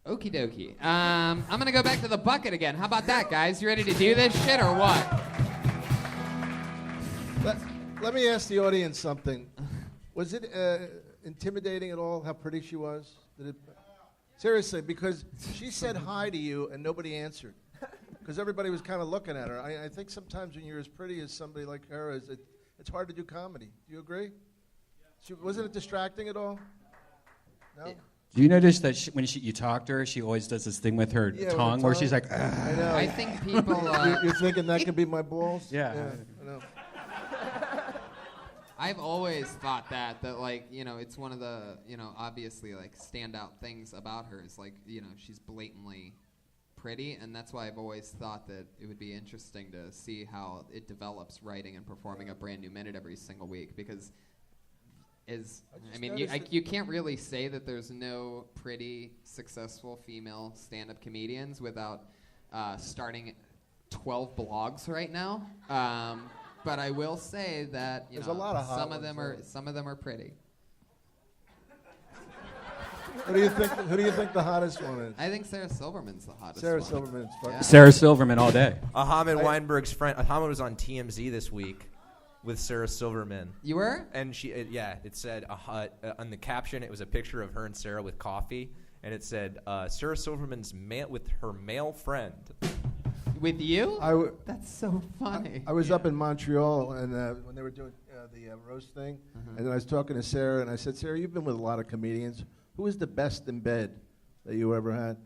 Okie dokie. I'm gonna go back to the bucket again. How about that, guys? You ready to do this shit or what? Let me ask the audience something. Was it intimidating at all how pretty she was? Seriously, because she said hi to you and nobody answered. Because everybody was kind of looking at her. I think sometimes when you're as pretty as somebody like her, it's hard to do comedy. Do you agree? Wasn't it distracting at all? No? Do you notice that when you talk to her, she always does this thing with her tongue where she's like, I know. I think people... You're thinking that could be my balls? Yeah. I know. I've always thought that like, it's one of the, obviously like standout things about her is like, she's blatantly pretty, and that's why I've always thought that it would be interesting to see how it develops writing and performing a brand new minute every single week, because you can't really say that there's no pretty, successful female stand-up comedians without starting 12 blogs right now. But I will say that There's a lot of hot some of ones, them are pretty. Who do you think the hottest one is? I think Sarah Silverman's the hottest Sarah one. Silverman's fucking. Yeah. Sarah Silverman all day. Ahmed Weinberg's friend. Ahmed was on TMZ this week with Sarah Silverman. You were? And it said on the caption, it was a picture of her and Sarah with coffee, and it said Sarah Silverman's with her male friend. With you? That's so funny. I was up in Montreal, and when they were doing the roast thing, and then I was talking to Sarah, and I said, Sarah, you've been with a lot of comedians. Who is the best in bed that you ever had?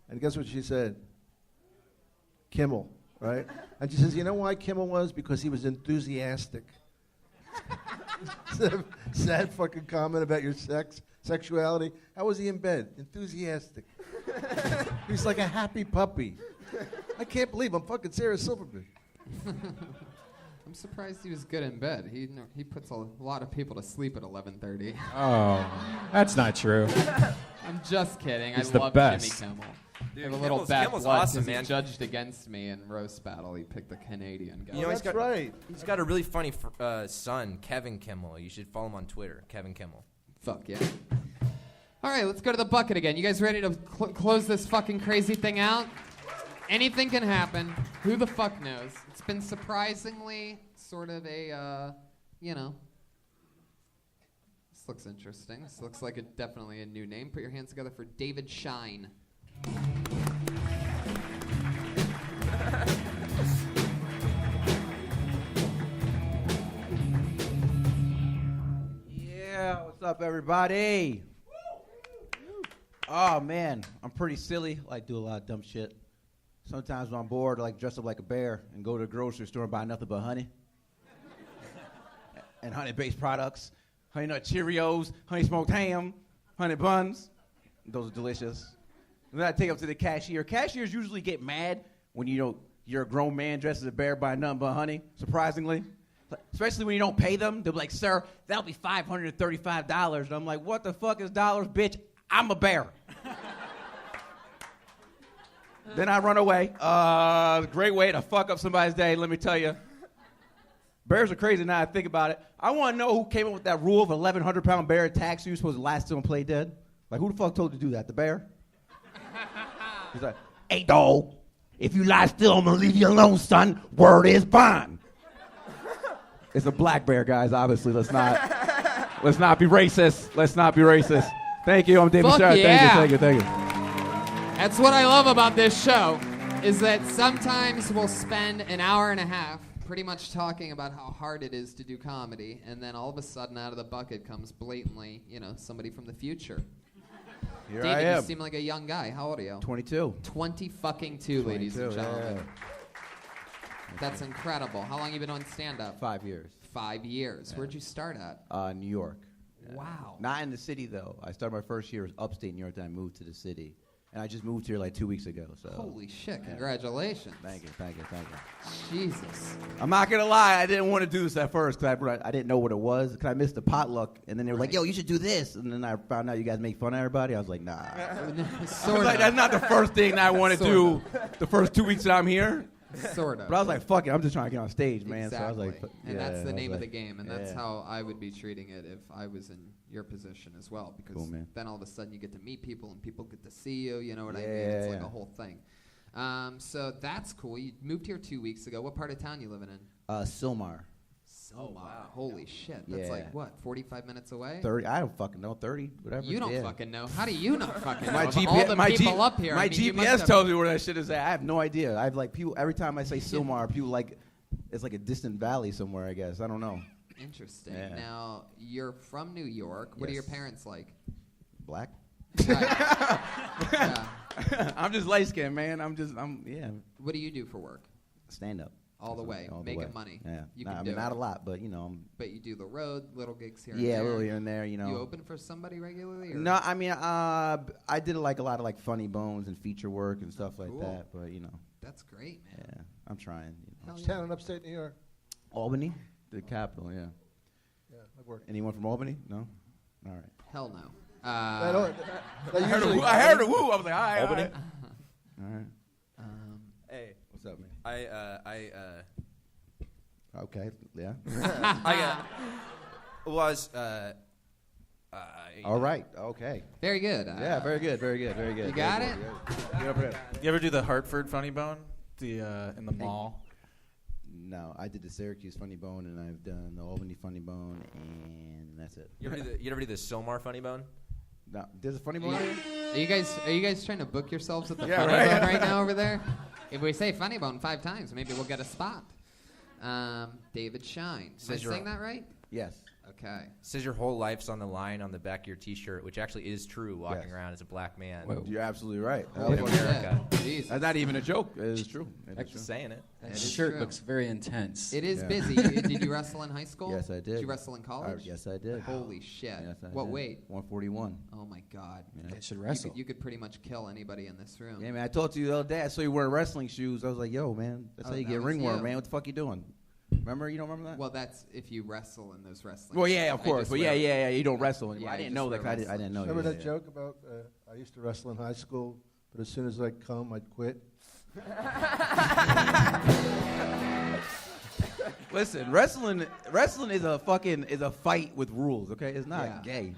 And guess what she said? Kimmel. right? And she says, you know why Kimmel was? Because he was enthusiastic. Sad fucking comment about your sexuality. How was he in bed? Enthusiastic. He's like a happy puppy. I can't believe I'm fucking Sarah Silverman. I'm surprised he was good in bed. He puts a lot of people to sleep at 11:30. Oh, that's not true. I'm just kidding. He's I the love best. Jimmy Kimmel. Dude, I have a little bad Kimmel's blood awesome, 'cause man. he judged against me in roast battle. He picked the Canadian guy. You know, that's right. He's got a really funny son, Kevin Kimmel. You should follow him on Twitter, Kevin Kimmel. Fuck yeah. All right, let's go to the bucket again. You guys ready to close this fucking crazy thing out? Anything can happen. Who the fuck knows? It's been surprisingly sort of a, this looks interesting. This looks like definitely a new name. Put your hands together for David Shine. Yeah, what's up, everybody? Oh, man, I'm pretty silly. I like do a lot of dumb shit. Sometimes when I'm bored, I like dress up like a bear and go to the grocery store and buy nothing but honey. And honey-based products. Honey Nut Cheerios, honey smoked ham, honey buns. Those are delicious. And then I take them to the cashier. Cashiers usually get mad when you're a grown man dressed as a bear buying nothing but honey, surprisingly. Especially when you don't pay them. They'll be like, sir, that'll be $535. And I'm like, what the fuck is dollars, bitch? I'm a bear. Then I run away. Great way to fuck up somebody's day, let me tell you. Bears are crazy now I think about it. I want to know who came up with that rule of 1,100-pound bear attacks you supposed to last till and play dead. Like, who the fuck told you to do that? The bear? He's like, Hey, dog, if you lie still, I'm gonna leave you alone, son. Word is bond. it's a black bear, guys, obviously. Let's not be racist. Let's not be racist. Thank you, I'm David Fuck Sharp. yeah. Thank you. That's what I love about this show, is that sometimes we'll spend an hour and a half pretty much talking about how hard it is to do comedy, and then all of a sudden out of the bucket comes blatantly, somebody from the future. Here David, I am. you seem like a young guy. How old are you? 22. 22, ladies and 22, gentlemen. yeah. That's incredible. How long you been on stand-up? 5 years. 5 years. Where'd you start at? New York. Yeah. Wow. Not in the city, though. I started my first year as upstate New York, then I moved to the city. And I just moved here like 2 weeks ago. So. Holy shit, congratulations. Thank you. Jesus. I'm not going to lie, I didn't want to do this at first because I didn't know what it was. Because I missed the potluck. And then they were like, yo, you should do this. And then I found out you guys make fun of everybody. I was like, nah. I was like, that's not the first thing that I want to do the first 2 weeks that I'm here. Sort of. But I was like, fuck it, I'm just trying to get on stage, man. Exactly. So I was like, and that's the name of the like, game, and that's how I would be treating it if I was in your position as well, because cool, man. then all of a sudden you get to meet people and people get to see you, you know what I mean? It's like a whole thing. So that's cool. You moved here 2 weeks ago. What part of town you living in? Sylmar. Oh, wow. Holy shit. That's like, what, 45 minutes away? 30. I don't fucking know. 30, whatever. You don't fucking know. How do you not fucking know? My Of all the people up here. My I mean, you must GPS have- tells me where that shit is at. I have no idea. I have like people, every time I say Sylmar, people like, it's like a distant valley somewhere, I guess. I don't know. Interesting. Yeah. Now, you're from New York. What are your parents like? Black. Right. Yeah. I'm just light skinned, man. Yeah. What do you do for work? Stand up. All the way, making money. Yeah. You Nah, can I do mean, not it. a lot, but you know. But you do the road, little gigs here. Yeah, and there. little here and there, you know. You open for somebody regularly? Or? No, I mean, I did like a lot of like funny bones and feature work and stuff like Cool. that, but you know. That's great, man. Yeah, I'm trying. Which town in upstate New York? Albany, the capital. Yeah. Yeah, I've worked. Anyone from Albany? No. All right. Hell no. I heard a woo. I was like, all right. Albany? All right. Hey. What's up, man? Okay. Yeah. All right. Okay. Very good. Yeah. Very good. Very good. Very good. You got it? Get over here. You ever do the Hartford Funny Bone? In the mall? No, I did the Syracuse Funny Bone, and I've done the Albany Funny Bone, and that's it. You ever do the Sylmar Funny Bone? No, there's a Funny Bone. Are you guys trying to book yourselves at the Yeah, Funny right. Bone right now over there? If we say Funny Bone 5 times, maybe we'll get a spot. David Shine. Did I Says you're saying that right? Yes. Okay. Says your whole life's on the line on the back of your T-shirt, which actually is true. Walking Yes. around as a black man. You're absolutely right. In America. That's not even a joke. It's true. I'm just saying it. That It is shirt true. looks very intense. It is Yeah. busy. Did you wrestle in high school? Yes, I did. Did you wrestle in college? Yes, I did. Holy shit. Yes, I What did. weight? 141. Oh my God. Yeah. I should You wrestle. could pretty much kill anybody in this room. Yeah, man. I talked to you the other day. I saw you wearing wrestling shoes. I was like, yo, man, that's Oh, how you that get was ringworm, you. man. What the fuck you doing? Remember? You don't remember that? Well, that's if you wrestle in those wrestling. Well, yeah, of I course. just But wear- yeah. You don't wrestle anymore. Yeah, I didn't just know wear that. I didn't know. Remember you. that joke about I used to wrestle in high school, but as soon as I come, I'd quit? Listen, wrestling is a fight with rules. Okay, it's not Yeah. gay.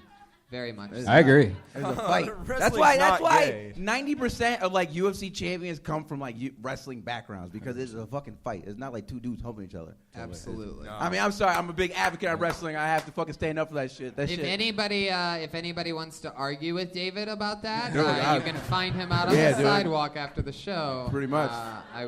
Very much. It's I agree. It's a fight. Wrestling's That's why not gay. 90% of like UFC champions come from like wrestling backgrounds because it's a fucking fight. It's not like two dudes humping each other. Absolutely. I mean, I'm sorry. I'm a big advocate of wrestling. I have to fucking stand up for that shit. That If shit. anybody wants to argue with David about that, Dude, you can find him out on Yeah, the dude. sidewalk after the show. Pretty much. I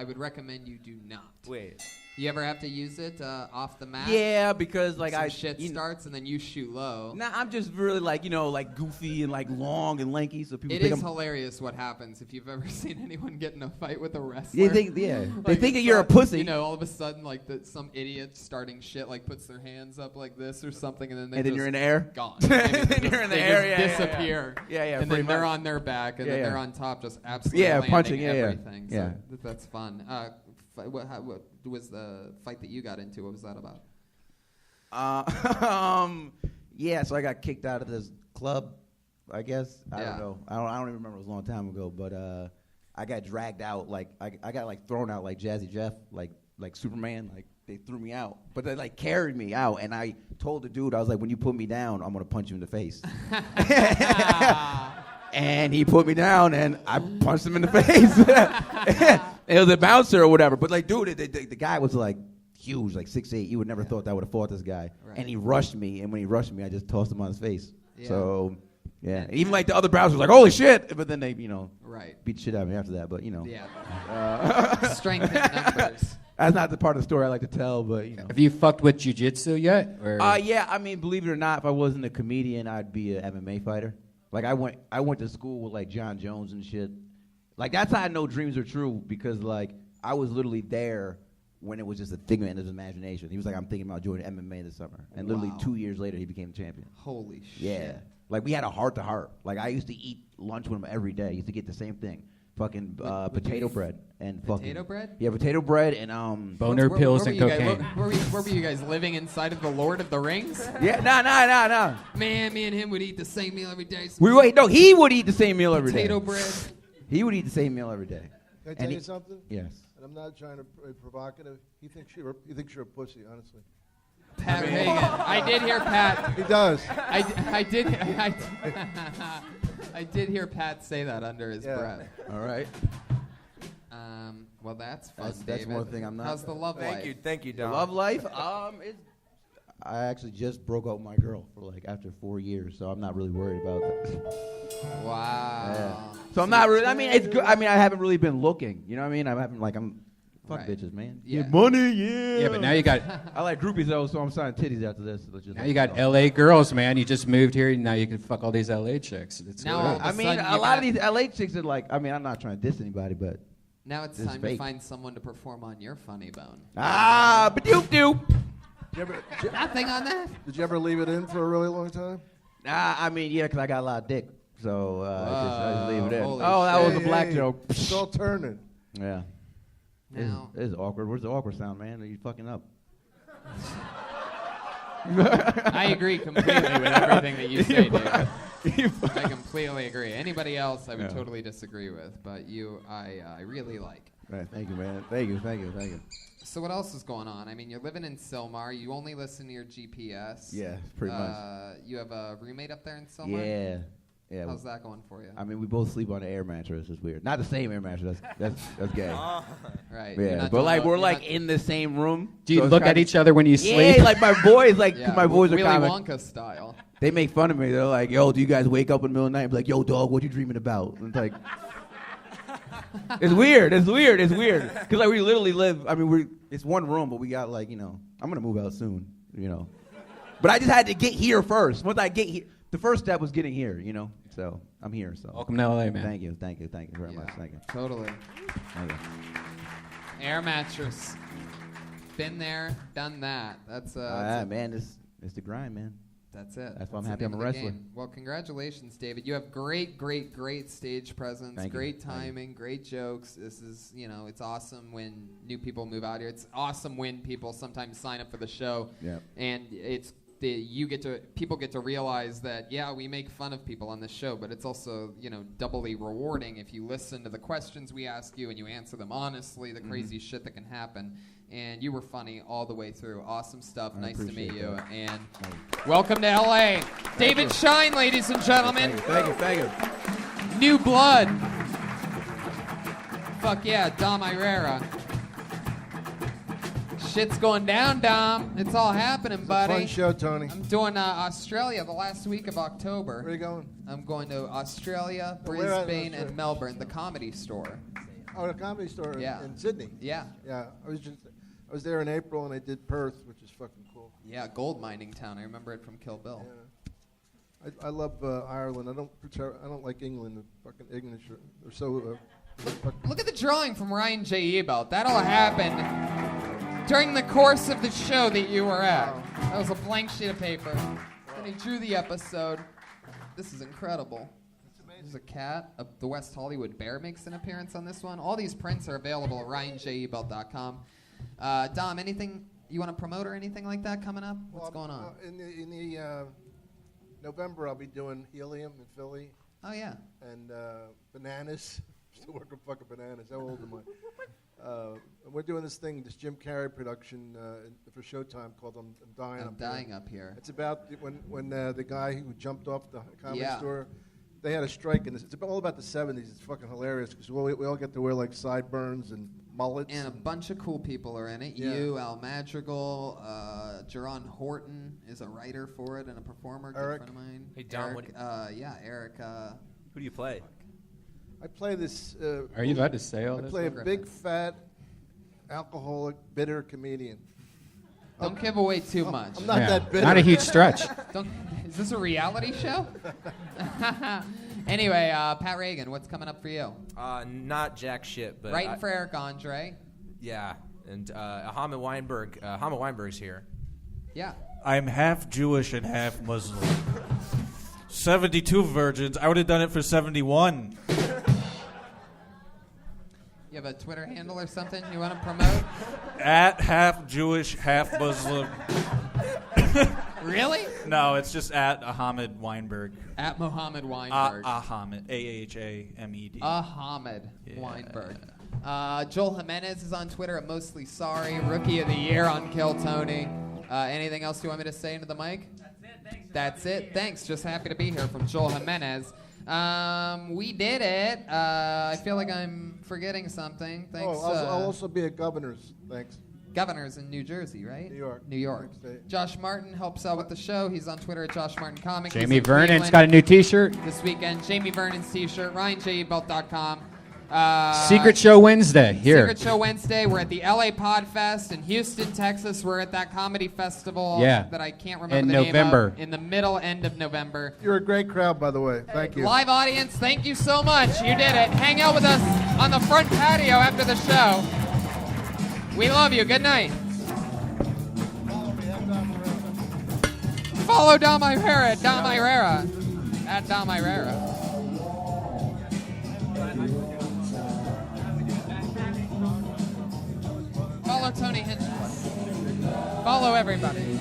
would recommend you do not. Wait. You ever have to use it off the mat? Yeah, because like Some shit starts and then you shoot low. Nah, I'm just really like like goofy and like long and lanky, so people It think is I'm. hilarious what happens if you've ever seen anyone get in a fight with a wrestler. They think they think that it's you're a like, pussy. You know, all of a sudden, like some idiot starting shit, like puts their hands up like this or something, and then they And then just you're in the air? Gone. Then They you're in the they air, just yeah, yeah, disappear. yeah. Yeah, and pretty then they're much. on their back, and Yeah, then yeah. they're on top, just absolutely Yeah, landing punching, yeah, yeah. everything. So Yeah. that's fun. What was the fight that you got into? What was that about? Yeah, so I got kicked out of this club, I guess. I Yeah. don't know. I don't even remember. It was a long time ago, but I got dragged out. Like I got like thrown out like Jazzy Jeff, like Superman. Like they threw me out, but they like carried me out. And I told the dude, I was like, when you put me down, I'm gonna punch you in the face. And he put me down, and I punched him in the face. It was a bouncer or whatever. But like, dude, the guy was like huge, like 6'8". You would never thought that I would have fought this guy. Right. And he rushed me, and when he rushed me, I just tossed him on his face. Yeah. So, yeah. And even like the other bouncers were like, holy shit! But then they, Right. beat the shit out of me after that. But Yeah. Strength in numbers. That's not the part of the story I like to tell, but Have you fucked with jiu-jitsu yet? Or? Yeah. I mean, believe it or not, if I wasn't a comedian, I'd be an MMA fighter. Like I went to school with like John Jones and shit. Like that's how I know dreams are true because like I was literally there when it was just a figment of his imagination. He was like, I'm thinking about joining MMA this summer, and literally Wow. 2 years later, he became champion. Holy shit. Yeah. Like we had a heart to heart. Like I used to eat lunch with him every day. I used to get the same thing. Fucking potato bread and fucking Potato bread? Yeah, potato bread and Boner pills and cocaine. Where were you guys living inside of the Lord of the Rings? Yeah, no. Man, me and him would eat the same meal every day. No, he would eat the same meal every day. Potato bread. He would eat the same meal every day. Can I tell you something? Yes. And I'm not trying to be provocative. He thinks you're a pussy, honestly. Pat Reagan. I did hear Pat. He does. I did hear Pat say that under his breath. All right. Well, that's fun, That's David. one thing I'm not. How's the love life? Thank you, The Dom. love life? I actually just broke up with my girl for like after 4 years, so I'm not really worried about that. Wow. Yeah. So I'm not really. I mean, it's good. I mean, I haven't really been looking. You know what I mean? I'm fuck Right. bitches, man. Yeah. Get money, yeah. Yeah, but now you got I like groupies though, so I'm signing titties after this. now you got LA girls, man. You just moved here, and now you can fuck all these LA chicks. It's Now great. all of I mean, sudden a you lot of got- these LA chicks are like. I mean, I'm not trying to diss anybody, but Now it's This is time to fake. find someone to perform on your funny bone. but doop. Nothing on that. Did you ever leave it in for a really long time? I mean, yeah, because I got a lot of dick, so I just leave it in. Holy Oh, that was a shit. black joke. It's all turning. Yeah. Now- This is awkward. Where's the awkward sound, man? Are you fucking up? I agree completely with everything that you say, David. I completely agree. Anybody else, I would Yeah. totally disagree with, but you, I really like. Right, thank you, man. Thank you. So what else is going on? I mean, you're living in Sylmar. You only listen to your GPS. Yeah, pretty much. You have a roommate up there in Sylmar? Yeah. How's that going for you? I mean, we both sleep on an air mattress. It's weird. Not the same air mattress. That's gay. Right. You're Yeah, not but doing like the- we're you're like not- in the same room. Do you so it's look kinda- at each other when you sleep? Yeah, like my boys, like 'cause Yeah, my boys are Willy kind of. Wonka style. They make fun of me. They're like, "Yo, do you guys wake up in the middle of the night and be like, yo, dog, what you dreaming about?" And it's like, it's weird. Because like we literally live. I mean, it's one room, but we got like I'm gonna move out soon. But I just had to get here first. Once I get here, the first step was getting here, you know. So I'm here. So welcome to LA, man. Thank you very much. Thank you. Totally. Thank you. Air mattress. Been there, done that. That's man, it's the grind, man. That's it. That's why I'm the happy name I'm a of the wrestler. game. Well, congratulations, David. You have great stage presence, Thank you. great Thank you. timing, great jokes. This is, it's awesome when new people move out here. It's awesome when people sometimes sign up for the show. Yeah. And people get to realize that, yeah, we make fun of people on this show, but it's also, doubly rewarding if you listen to the questions we ask you and you answer them honestly, the crazy shit that can happen. And you were funny all the way through. Awesome stuff. Nice to meet you. that. And welcome to LA. David Shine, ladies and gentlemen. Thank you. New blood. Fuck yeah, Dom Irrera. Shit's going down, Dom. It's all happening, buddy. Fun show, Tony. I'm doing Australia the last week of October. Where are you going? I'm going to Australia, Where at Brisbane, Australia? and Melbourne, the Comedy Store. Oh, the Comedy Store Yeah. in Sydney. Yeah. Yeah, I was there in April and I did Perth, which is fucking cool. Yeah, gold mining town. I remember it from Kill Bill. Yeah. I love Ireland. I don't like England. The fucking English are so. Look at the drawing from Ryan J. Ebelt. That all happened during the course of the show that you were at. That was a blank sheet of paper. And he drew the episode. This is incredible. There's a cat. The West Hollywood Bear makes an appearance on this one. All these prints are available at ryanjebelt.com. Dom, anything you want to promote or anything like that coming up? What's going on? In the November, I'll be doing Helium in Philly. Oh, yeah. And Bananas. Still working fucking Bananas. How old am I? We're doing this Jim Carrey production for Showtime called I'm Dying Up Here. It's about when the guy who jumped off the Comedy Store, they had a strike, and it's all about the 70s. It's fucking hilarious because we all get to wear like sideburns and mullets. And a bunch of cool people are in it. Yeah. You, Al Madrigal, Jerron Horton is a writer for it and a performer. Eric. Good friend of mine. Hey, Dom, Eric, Eric. Who do you play? I play this. Are you allowed to say all I this? play a big, fat, alcoholic, bitter comedian. Don't give away too much. I'm not that bitter. Not a huge stretch. Is this a reality show? Anyway, Pat Reagan, what's coming up for you? Not jack shit, but Writing for Eric Andre. Yeah, and Hamid Weinberg. Hamid Weinberg's here. Yeah. I'm half Jewish and half Muslim. 72 virgins. I would have done it for 71. You have a Twitter handle or something you want to promote? At half Jewish, half Muslim. Really? No, it's just at Ahmed Weinberg. At Mohammed Weinberg. Ahmed. A-H-A-M-E-D. Ahmed Weinberg. Joel Jimenez is on Twitter at Mostly Sorry. Rookie of the Year on Kill Tony. Anything else you want me to say into the mic? That's it. Thanks. Just happy to be here from Joel Jimenez. We did it. I feel like I'm forgetting something. Thanks. I'll also be at Governor's. Thanks. Governor's in New Jersey, right? New York. New York. Josh Martin helps out with the show. He's on Twitter at Josh Martin Comics. Jamie Vernon's got a new T-shirt. This weekend. Jamie Vernon's T-shirt. RyanJebelt.com. Secret Show Wednesday here. Secret Show Wednesday. We're at the LA Podfest in Houston, Texas. We're at that comedy festival that I can't remember in the November. name of. In the middle end of November. You're a great crowd, by the way. Thank you. Live audience, thank you so much. You did it. Hang out with us on the front patio after the show. We love you. Good night. Follow Dom Irrera at Dom Irrera. At Dom Irrera. Follow Tony Hinchcliffe. Follow everybody.